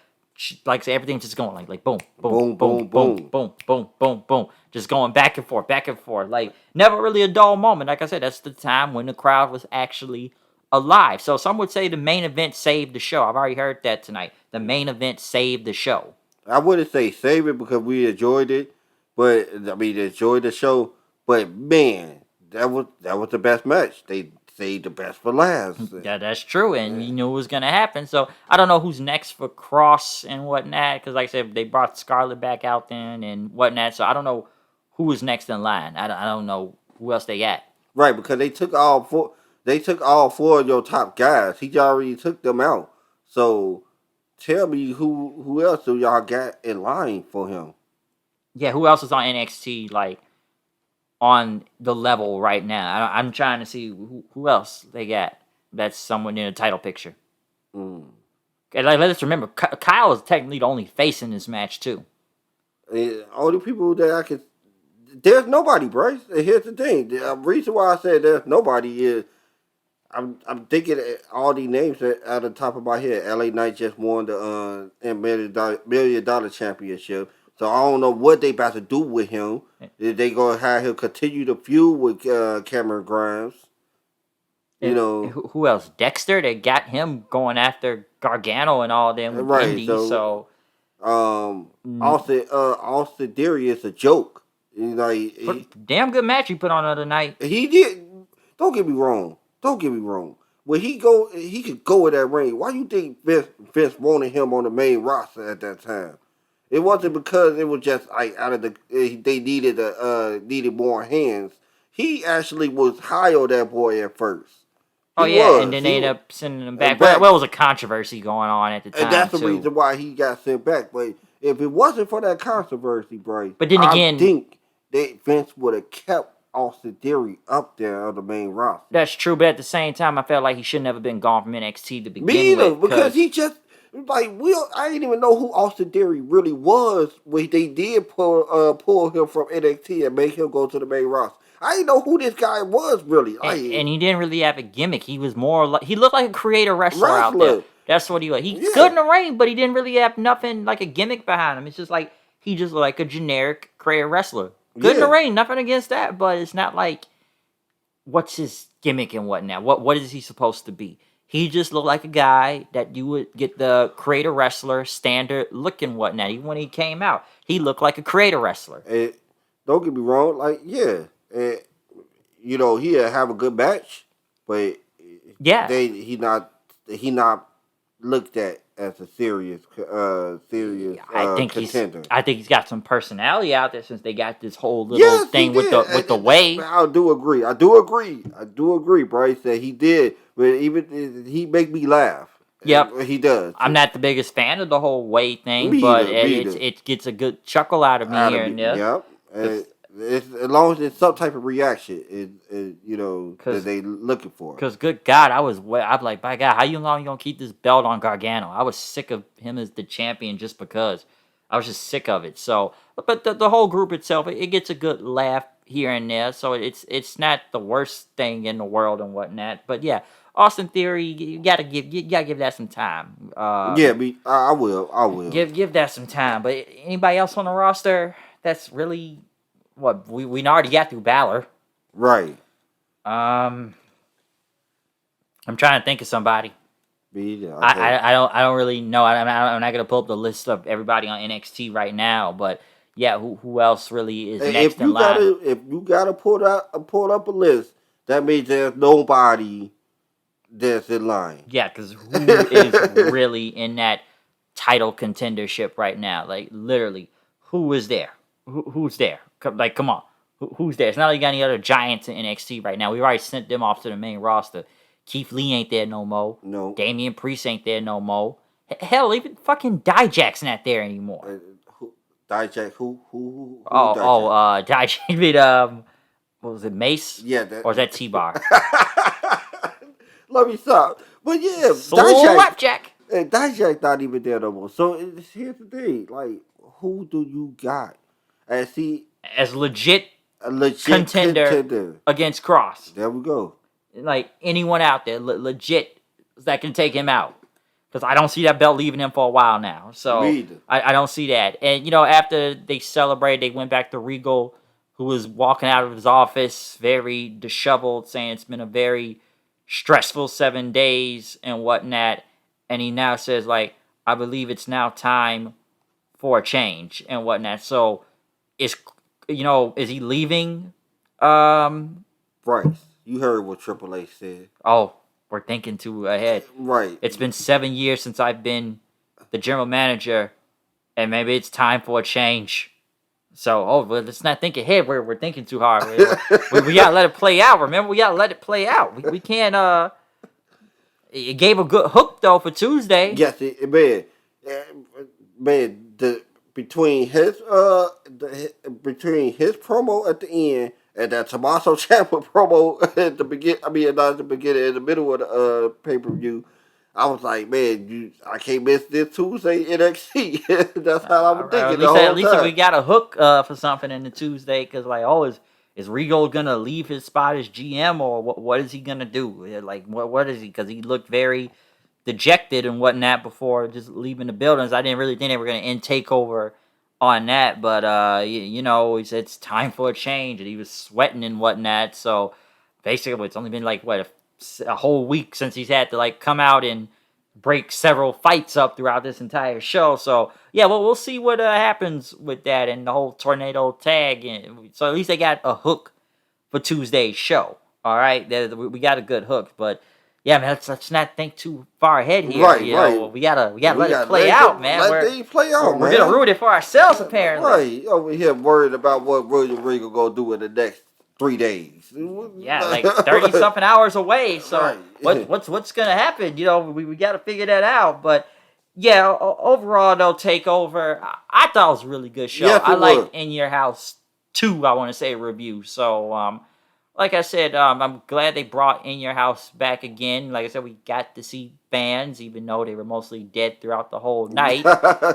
like I said, everything's just going like boom, boom, boom, boom, boom, boom, boom, boom. Just going back and forth. Like, never really a dull moment. Like I said, that's the time when the crowd was actually alive. So some would say the main event saved the show. I've already heard that tonight. The main event saved the show. I wouldn't say save it because we enjoyed it, but enjoyed the show. But man, that was the best match. They saved the best for last. Yeah, that's true, and you knew it was gonna happen. So I don't know who's next for Kross and whatnot, because like I said, they brought Scarlett back out then and whatnot. So I don't know who was next in line. I don't know who else they got. Right, because they took all 4. They took all 4 of your top guys. He already took them out. So tell me who else do y'all got in line for him? Yeah, who else is on NXT like on the level right now? I'm trying to see who else they got that's someone in the title picture. And let's remember, Kyle is technically the only face in this match too. Only people that I could. There's nobody, Bryce. And here's the thing: the reason why I said there's nobody is. I'm thinking all these names out the top of my head. LA Knight just won the $1 million championship. So I don't know what they about to do with him. Is they gonna have him continue to feud with Cameron Grimes? Who else? Dexter. They got him going after Gargano and all them indies. So Austin Theory is a joke. Damn good match he put on the other night. He did. Don't get me wrong. When he could go in that ring. Why you think Vince wanted him on the main roster at that time? It wasn't because it was just like they needed more hands. He actually was high on that boy at first. And then they ended up sending him back. Well, it was a controversy going on at the time, and that's the reason why he got sent back. But if it wasn't for that controversy, Bryce, but then again, I think that Vince would have kept Austin Theory up there on the main roster. That's true, but at the same time, I felt like he shouldn't have been gone from NXT to begin with. Me either, because he just I didn't even know who Austin Theory really was when they did pull him from NXT and make him go to the main roster. I didn't know who this guy was really. And he didn't really have a gimmick. He was more like he looked like a creator wrestler out there. That's what he was. He's good in the ring, but he didn't really have nothing like a gimmick behind him. It's just like he just looked like a generic creator wrestler. Good in the ring, nothing against that, but it's not like what's his gimmick and whatnot. What is he supposed to be? He just looked like a guy that you would get the creator wrestler standard look and whatnot. Even when he came out, he looked like a creator wrestler. And don't get me wrong, like and he'll have a good match, but Yeah, he not looked at as a contender. I think he's got some personality out there since they got this whole little Yes, he thing with did. the way. I do agree, Bryce, that he did. But even he make me laugh. Yep. He does. I'm not the biggest fan of the whole way thing, Me but either. it gets a good chuckle out of me here and there. Yep. And as long as it's some type of reaction, that they looking for. Because good God, I'm like, by God, how long you gonna keep this belt on Gargano? I was sick of him as the champion just because. I was just sick of it. So, but the whole group itself, it gets a good laugh here and there. So it's not the worst thing in the world and whatnot. But yeah, Austin Theory, you gotta give that some time. I will. Give that some time. But anybody else on the roster that's really what we already got through Balor. Right. I'm trying to think of somebody. Yeah, I don't really know. I'm not gonna pull up the list of everybody on NXT right now, but yeah, who else really is next in line? If you gotta pull up a list, that means there's nobody that's in line. Yeah, because who is really in that title contendership right now? Like literally, who is there? Who's there? Like, come on, who's there? It's not like you got any other giants in NXT right now. We already sent them off to the main roster. Keith Lee ain't there no more. No. Damian Priest ain't there no more. Hell, even fucking Dijak's not there anymore. Dijak, who Dijak. What was it, Mace? Yeah. Or is that T-Bar? Let me stop. But yeah, Slapjack. Dijak not even there no more. So here's the thing. Like, who do you got? As legit a legit contender against Kross. There we go. Like, anyone out there legit that can take him out. Because I don't see that belt leaving him for a while now. So I don't see that. And, after they celebrated, they went back to Regal, who was walking out of his office very disheveled, saying it's been a very stressful 7 days and whatnot. And he now says, like, I believe it's now time for a change and whatnot. So, is he leaving? Bryce, you heard what Triple H said. Oh, we're thinking too ahead. Right. It's been 7 years since I've been the general manager, and maybe it's time for a change. So, let's not think ahead. We're thinking too hard. We gotta let it play out. Remember, we gotta let it play out. We can't. It gave a good hook though for Tuesday. Yes, man. Between his promo at the end and that Tommaso Ciampa promo at the beginning, not at the beginning, in the middle of the pay-per-view, I was like, man, I can't miss this Tuesday NXT. That's how I'm thinking at least we got a hook for something in the Tuesday, because is Regal gonna leave his spot as GM, or what is he gonna do? Like, what is he? Because he looked very dejected and whatnot before just leaving the buildings. I didn't really think they were gonna end Takeover on that, but he said it's time for a change, and he was sweating and whatnot. So basically, it's only been like a whole week since he's had to like come out and break several fights up throughout this entire show. So yeah, well, we'll see what happens with that and the whole tornado tag. And so at least they got a hook for Tuesday's show. All right, we got a good hook, but yeah, man, let's not think too far ahead here. Right. We gotta let it play out, man. Let it play out, man. We're gonna ruin it for ourselves, apparently. Right, over here worried about what William Regal gonna do in the next 3 days. Yeah, like 30-something hours away. So right. what's gonna happen? We got to figure that out. But yeah, overall though, Takeover, I thought it was a really good show. Yes, I liked In Your House 2. I want to say review. So like I said, I'm glad they brought In Your House back again. Like I said, we got to see fans, even though they were mostly dead throughout the whole night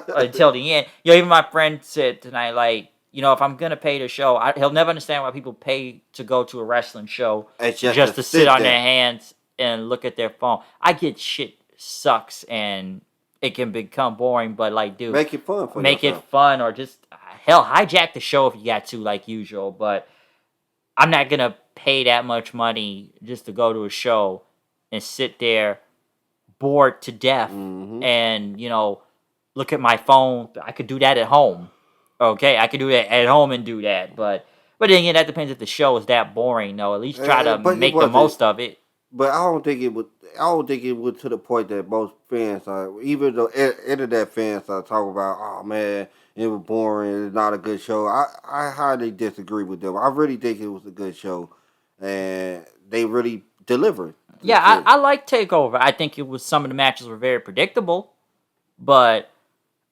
until the end. Even my friend said tonight, like, if I'm going to pay the show, he'll never understand why people pay to go to a wrestling show just to sit on their hands and look at their phone. I get shit sucks and it can become boring, but like, dude, make it fun for make yourself. it fun, or just, hell, hijack the show if you got to, like usual. But I'm not going to pay that much money just to go to a show and sit there bored to death Mm-hmm. and, look at my phone. I could do that at home. Okay, I could do that at home and do that. But then again, that depends if the show is that boring, though. At least try to But it make the wasn't. most of it. But I don't think it would. I don't think it would to the point that most fans are. Even the internet fans are talking about. Oh man, it was boring. It's not a good show. I highly disagree with them. I really think it was a good show, and they really delivered. Yeah, I like Takeover. I think it was some of the matches were very predictable, but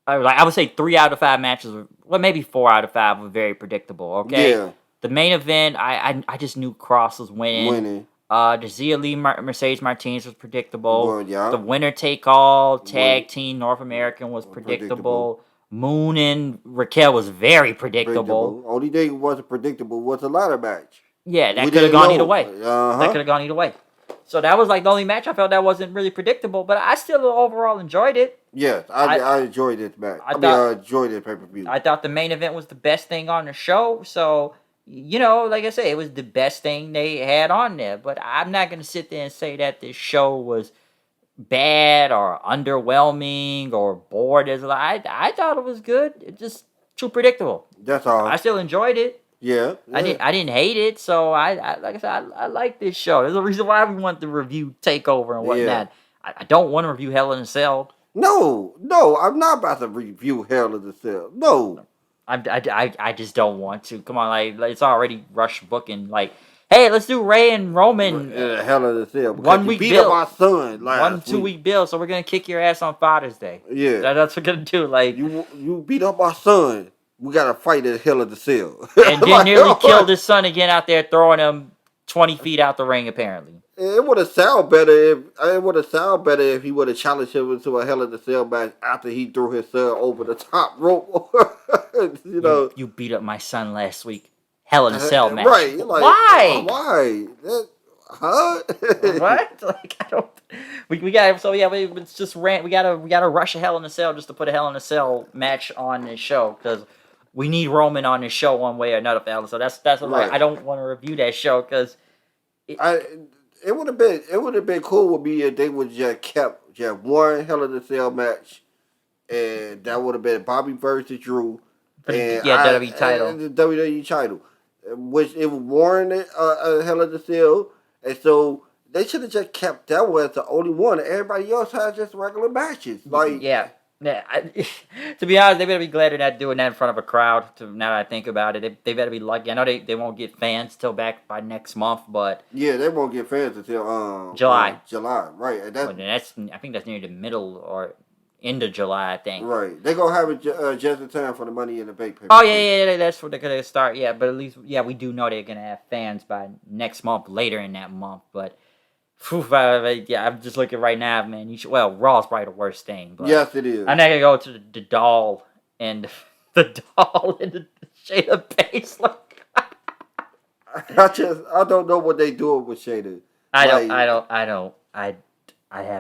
I would say 3 out of 5 matches were, well, maybe 4 out of 5 were very predictable. Okay, Yeah, the main event, I just knew Kross was winning. The Zia Lee Mercedes Martinez was predictable. well, yeah, The winner take all tag Win- team North American was predictable. predictable. Moon and Raquel was very predictable. Only thing wasn't predictable was the ladder match. Yeah, that We could have didn't gone know. either way. Uh That huh. could have gone either way. So that was like the only match I felt that wasn't really predictable, but I still overall enjoyed it. Yes, I enjoyed this match. I I thought- enjoyed this pay per view. I thought the main event was the best thing on the show. So, like I said, it was the best thing they had on there. But I'm not going to sit there and say that this show was bad or underwhelming or bored. I thought it was good. It's just too predictable. That's all. I still enjoyed it. Yeah, I didn't hate it. So I like I said, I like this show. There's a reason why we want to review Takeover and whatnot. I don't want to review Hell in a Cell. No, I'm not about to review Hell in the Cell. No. I just don't want to. Come on, like it's already rush booking. Like, hey, let's do Ray and Roman. Hell in the Cell. Because 1 you week beat bill. up my son last 1-2 week bill. So we're gonna kick your ass on Father's Day. Yeah. That's what we're gonna do. Like, You beat up my son. We gotta fight at Hell in the Cell. and then nearly killed his son again out there, throwing him 20 feet out the ring. Apparently, It would have sounded better if he would have challenged him into a Hell in the Cell match after he threw his son over the top rope. you beat up my son last week. Hell in a Cell match. Right? Like, Why? Why? Huh? What? Like, I don't. We got so yeah. It's just rant. We gotta rush a Hell in a Cell just to put a Hell in a Cell match on this show because we need Roman on this show one way or another. So that's what, Right. I don't want to review that show because It would have been cool with me if they would just kept just one Hell in the Cell match, and that would have been Bobby versus Drew, WWE title. and the WWE title, which it warranted a Hell in the Cell, and so they should have just kept that one as the only one, and everybody else had just regular matches. Like Yeah. To be honest, they better be glad they're not doing that in front of a crowd. Now that I think about it, they better be lucky. I know they won't get fans till back by next month, but yeah, they won't get fans until July. July, right? And that's I think that's near the middle or end of July. I think. right. They gonna have it just in time for the Money in the Bank pay. Oh yeah, that's what they're gonna start. Yeah, but at least we do know they're gonna have fans by next month, later in that month. But I'm just looking right now, man. Raw's probably the worst thing. But Yes, it is. I'm not gonna go to the doll and the doll and the Shayna Baszler. I don't know what they doing with Shayna. I have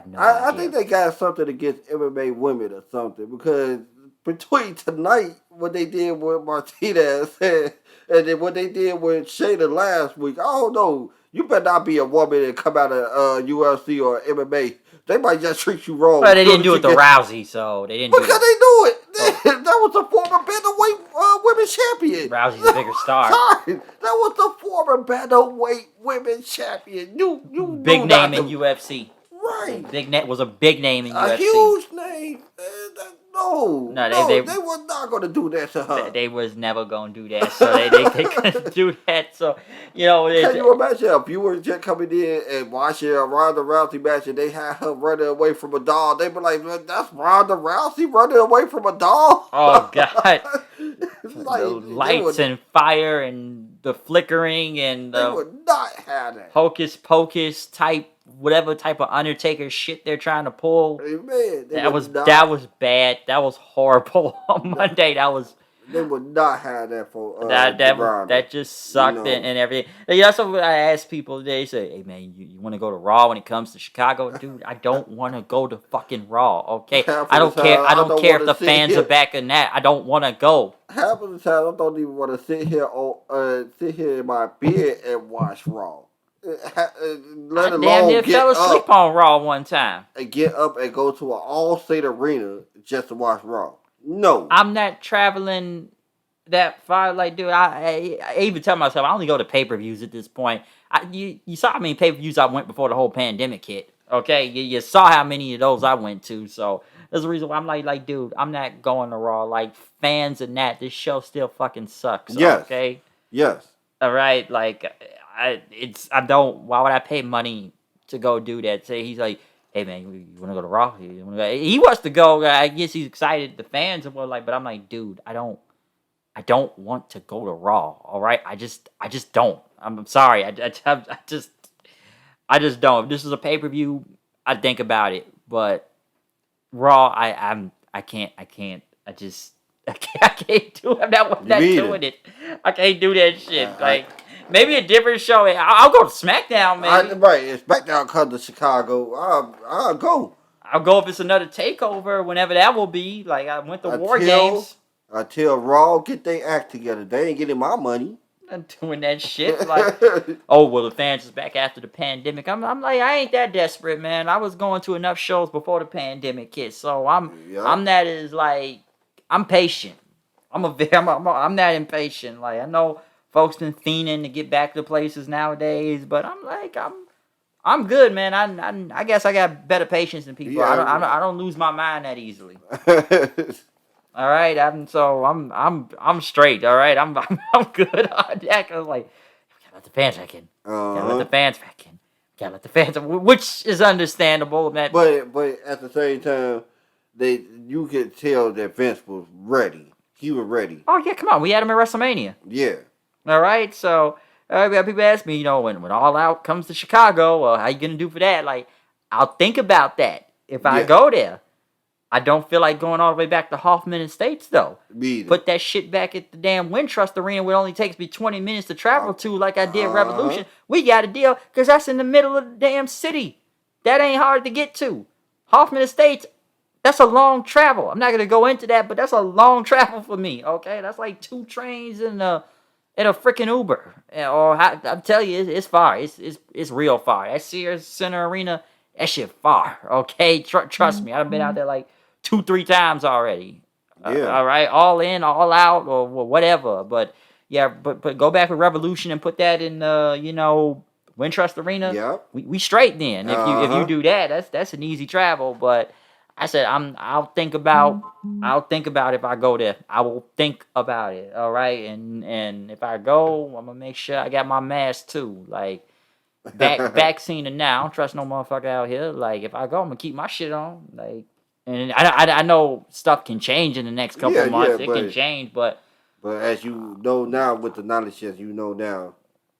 no idea. I think they got something against MMA women or something because between tonight what they did with Martinez and then what they did with Shayna last week, I don't know. You better not be a woman and come out of UFC or MMA. They might just treat you wrong. But they didn't do it to Rousey, so they didn't. Because they do it. That was the former bantamweight women's champion. Rousey's a bigger star. Sorry, that was the former bantamweight women's champion. You Big knew not name in to- UFC. Right. Was a big name in UFC. A huge name. They were not going to do that to her. They was never gonna do that, so they couldn't do that. So Can you imagine if you were just coming in and watching a Ronda Rousey match and they had her running away from a doll? They'd be like, "That's Ronda Rousey running away from a doll." Oh God! Like, The lights and fire and the flickering and they the would not have that. hocus pocus type, whatever type of Undertaker shit they're trying to pull. Man, That was bad. That was horrible on Monday. They would not have that for Ronda. that just sucked and everything. And that's what I ask people. They say, "Hey man, you want to go to Raw when it comes to Chicago, dude? I don't want to go to fucking Raw. Okay, I don't care. I don't care if the fans are back in that. I don't want to go. Half of the time, I don't even want to sit here in my bed and watch Raw. let I damn alone near fell asleep on Raw one time. get up and go to an all-state arena just to watch Raw. No, I'm not traveling that far. Like, dude, I even tell myself I only go to pay-per-views at this point. You saw how many pay-per-views I went before the whole pandemic hit. Okay, you saw how many of those I went to. So there's a reason why I'm like, dude, I'm not going to Raw. Like, fans and that, this show still fucking sucks. yes, Okay, yes. all right. Like, I don't. Why would I pay money to go do that? Say he's like, hey man, you want to go to Raw? He wants to go. I guess he's excited. The fans and what like, but I'm like, dude, I don't want to go to Raw. All right, I just don't. I'm sorry. I just don't. If this is a pay per view, I think about it. But Raw, I can't. I can't do it. I'm not doing it. I can't do that shit. Like maybe a different show. I'll go to SmackDown. Maybe Right. If SmackDown comes to Chicago, I'll go. I'll go if it's another takeover, whenever that will be. Like I went to War Games. Until Raw get their act together, they ain't getting my money. I'm doing that shit. Like, oh well, the fans is back after the pandemic. I'm like, I ain't that desperate, man. I was going to enough shows before the pandemic hit, so I'm not as like I'm patient. I'm not impatient. Like I know folks been fiending to get back to places nowadays, but I'm like I'm good, man. I guess I got better patience than people. Yeah, I don't lose my mind that easily. All right, I'm straight. All right, I'm good on that. I was like, gotta let the fans back in. Gotta let the fans back in. Gotta let the fans, which is understandable. That, but at the same time, you could tell that Vince was ready. He was ready. oh yeah, come on, we had him at WrestleMania. Yeah. All right, so people ask me, when All Out comes to Chicago, well, how you gonna do for that? Like, I'll think about that if I go there. I don't feel like going all the way back to Hoffman Estates, though. Put that shit back at the damn Wintrust Arena where it only takes me 20 minutes to travel to like I did Revolution. We got a deal because that's in the middle of the damn city. That ain't hard to get to. Hoffman Estates, that's a long travel. I'm not going to go into that, but that's a long travel for me, okay? That's like 2 trains and a freaking Uber. Or I'm telling you, it's far. It's real far. That Sears Center Arena, that shit far, okay? Trust me, I've been out there like 2-3 times already. All right, all in, all out, or whatever. But yeah, but go back with Revolution and put that in Wintrust Arena. Yep. We straight then. If you do that, that's an easy travel. But I said I'll think about if I go there. I will think about it. All right, and if I go, I'm gonna make sure I got my mask too. Like vaccine and now, I don't trust no motherfucker out here. Like if I go, I'm gonna keep my shit on. Like. And I know stuff can change in the next couple of months. It can change, but as you know now, with the knowledge that you know now,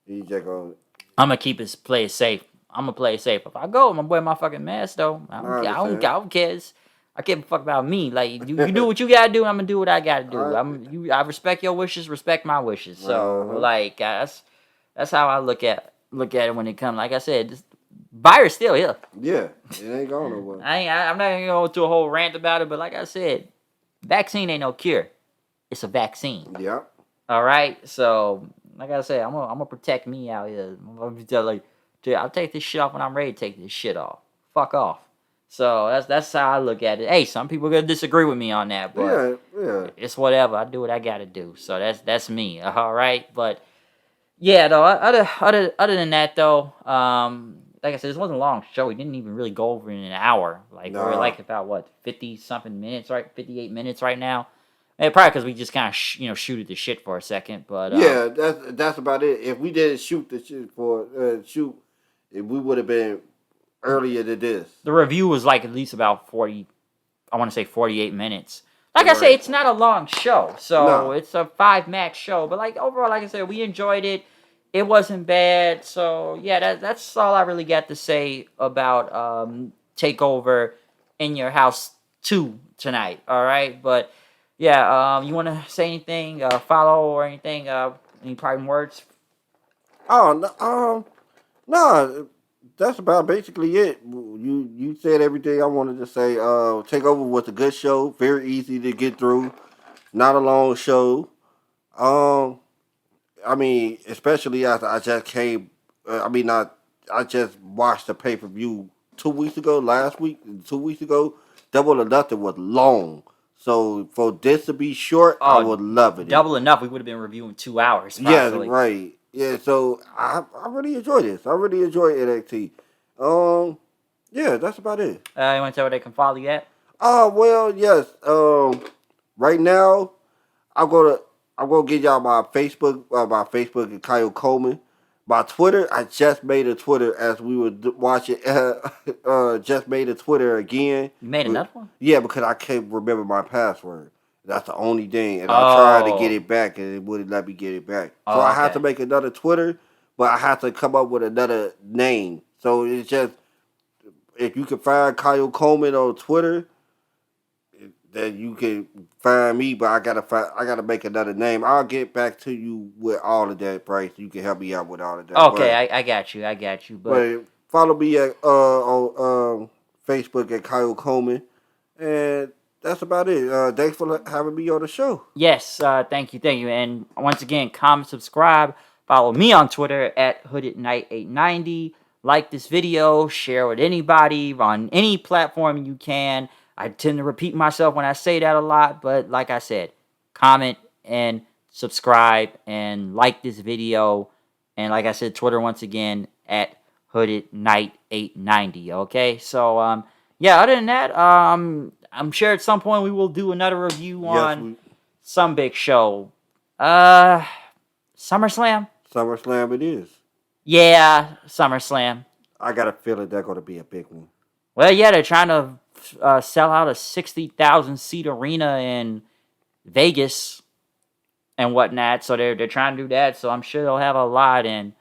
you just gonna. I'm gonna play it safe. I'm gonna play it safe. If I go, I'm gonna wear my fucking mask though. I don't care. I can't fuck about me. Like you do what you gotta do, and I'm gonna do what I gotta do. I respect your wishes, respect my wishes. So like that's how I look at it when it comes. Like I said, this virus still here. Yeah, it ain't going nowhere. I'm not gonna go into a whole rant about it, but like I said, vaccine ain't no cure. It's a vaccine. Yep. All right. So like I said, I'm gonna protect me out here. I'll take this shit off when I'm ready to take this shit off. Fuck off. So that's how I look at it. Hey, some people are gonna disagree with me on that, but it's whatever. I do what I gotta do. So that's me. All right. But yeah, though. Other than that, though, like I said, this wasn't a long show. We didn't even really go over in an hour. Like we're like about 50 something minutes, right? 58 minutes right now. And probably because we just kind of shooted the shit for a second, but yeah, that's about it. If we didn't shoot the shit we would have been earlier than this. The review was like at least about 40. I want to say 48 minutes. Like I say, it's not a long show, so it's a 5-match show. But like overall, like I said, we enjoyed it. It wasn't bad. So yeah, that's all I really got to say about Takeover in Your House 2 tonight. All right, but yeah, you want to say anything, follow or anything? Any parting words? Oh no, that's about basically it. You said everything I wanted to say. Takeover was a good show, very easy to get through, not a long show. I mean, especially after I just came I mean, not. I just watched the pay per view 2 weeks ago. Last week, 2 weeks ago, Double or Nothing was long. So for this to be short, I Oh, would love it. double enough. We would have been reviewing 2 hours Yeah, possibly. right. Yeah, so I really enjoy this. I really enjoy NXT. Yeah, that's about it. You want to tell where they can follow you at? Oh well, yes. Right now I'm gonna give y'all my Facebook and Kyle Coleman. My Twitter, I just made a Twitter as we were watching. Just made a Twitter again. You made another one? Yeah, because I can't remember my password. That's the only thing, and I tried to get Oh. it back, and it wouldn't let me get it back. So Oh, I had to okay. make another Twitter, but I had to come up with another name. So it's just if you can find Kyle Coleman on Twitter, then you can find me. But I gotta make another name. I'll get back to you with all of that, Bryce. You can help me out with all of that. Okay, I got you. I got you. But But follow me at on Facebook at Kyle Coleman, and that's about it. Thanks for having me on the show. yes, thank you, thank you. And once again, comment, subscribe, follow me on Twitter at HoodedKnight890. Like this video, share with anybody on any platform you can. I tend to repeat myself when I say that a lot, but like I said, comment and subscribe and like this video. And like I said, Twitter once again at HoodedKnight890. Okay, so yeah. Other than that, I'm sure at some point we will do another review on some big show. SummerSlam. SummerSlam it is. Yeah, SummerSlam. I got a feeling that's going to be a big one. Well, yeah, they're trying to sell out a 60,000 seat arena in Vegas and whatnot. So they're trying to do that. So I'm sure they'll have a lot. And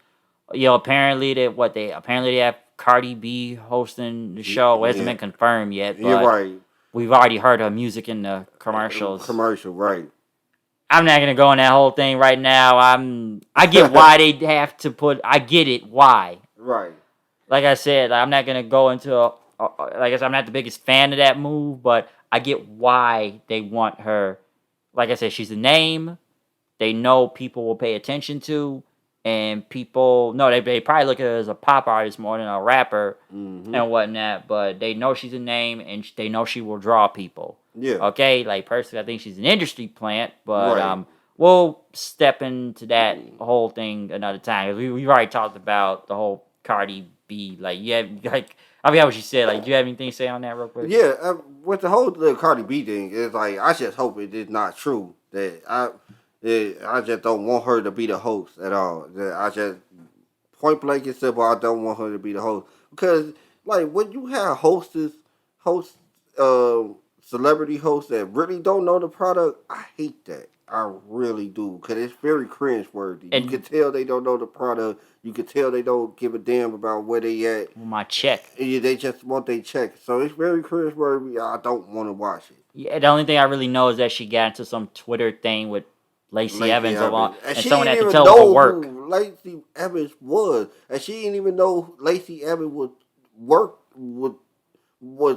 apparently they have Cardi B hosting the show. It hasn't been confirmed yet. But you're right. We've already heard her music in the commercials. Commercial, right? I'm not gonna go in that whole thing right now. I get why they have to put. I get it why. Right. Like I said, I'm not gonna go into. Like I said, I'm not the biggest fan of that move, but I get why they want her. Like I said, she's a name. They know people will pay attention to, and people no, they probably look at her as a pop artist more than a rapper and whatnot. But they know she's a name, and they know she will draw people. Yeah. Okay, like personally, I think she's an industry plant, but we'll step into that whole thing another time. We've already talked about the whole Cardi B. Like, I forgot what she said. Like, do you have anything to say on that real quick? Yeah, with the whole Cardi B thing, it's like I just hope it is not true. That I just don't want her to be the host at all. That I just point blank and simple, I don't want her to be the host because like when you have hosts, celebrity hosts that really don't know the product, I hate that. I really do because it's very cringeworthy. You can tell they don't know the product. You can tell they don't give a damn about where they at. My check. They just want their check. So it's very cringeworthy. I don't want to watch it. Yeah, the only thing I really know is that she got into some Twitter thing with Lacey Evans along, and someone had to tell her to work. Who Lacey Evans was, and she didn't even know Lacey Evans was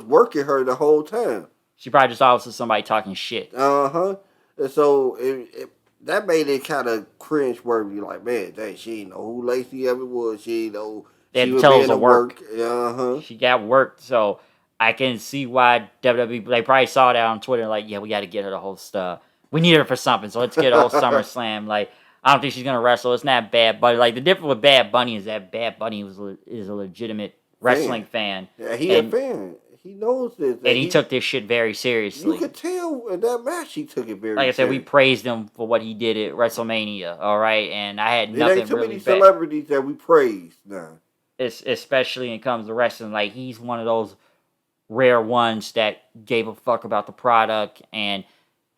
working her the whole time. She probably just thought it was somebody talking shit. And so that made it kind of cringe-worthy. Like, man, dang, she didn't know who Lacey Evans was. She didn't know they had to tell her to work. She got worked, so I can see why WWE. They probably saw that on Twitter. Like, yeah, we got to get her to host. We need her for something, so let's get her host SummerSlam. Like, I don't think she's gonna wrestle. It's not Bad Bunny. Like, the difference with Bad Bunny is that Bad Bunny is a legitimate wrestling fan. Yeah, he's a fan. He knows this. And he took this shit very seriously. You could tell in that match he took it very seriously. Like I said, we praised him for what he did at WrestleMania, all right? And I had nothing really bad. There ain't too many celebrities that we praise now. Especially when it comes to wrestling. Like, he's one of those rare ones that gave a fuck about the product, and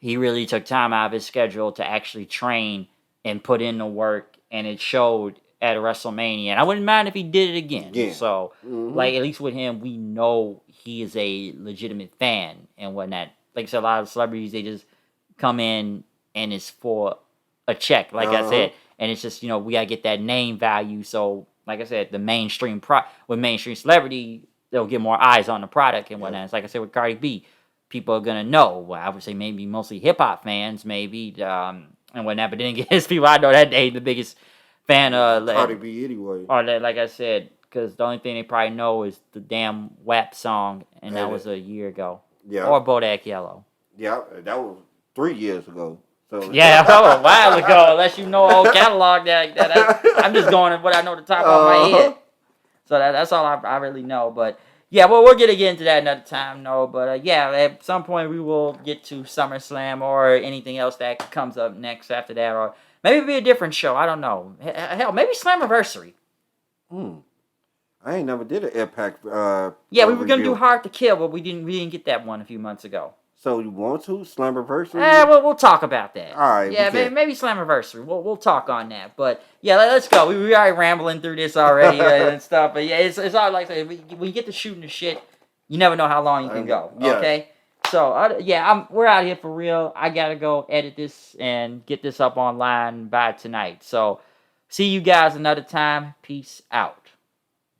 he really took time out of his schedule to actually train and put in the work, and it showed at WrestleMania. And I wouldn't mind if he did it again. Yeah. So, like, at least with him, we know he is a legitimate fan and whatnot. Like I said, a lot of celebrities, they just come in and it's for a check, like I said. And it's just, we got to get that name value. So, like I said, the mainstream with mainstream celebrity, they'll get more eyes on the product and whatnot. It's like I said with Cardi B, people are going to know. Well, I would say maybe mostly hip-hop fans, maybe, and whatnot. But then again, there's people I know that ain't the biggest fan Cardi B anyway. or like I said, because the only thing they probably know is the damn WAP song, and that was a year ago. Yeah. Or Bodak Yellow. Yeah, that was 3 years ago. So yeah, a while ago. Unless you know whole catalog, I'm just going with what I know the top of my head. So that's all I really know. But yeah, well, we'll get into that another time, no. But yeah, at some point we will get to SummerSlam or anything else that comes up next after that, or maybe it'll be a different show. I don't know. Hell, maybe Slammiversary. I ain't never did an Impact. Yeah, we were gonna do Hard to Kill, but we didn't get that one a few months ago. So you want to Slammiversary? We'll talk about that. All right. Yeah, maybe Slammiversary. We'll talk on that. But yeah, let's go. We already rambling through this already and stuff. But yeah, it's all like when you get to shooting the shit, you never know how long you can go. Yeah. Okay. So we're out here for real. I gotta go edit this and get this up online by tonight. So see you guys another time. Peace out.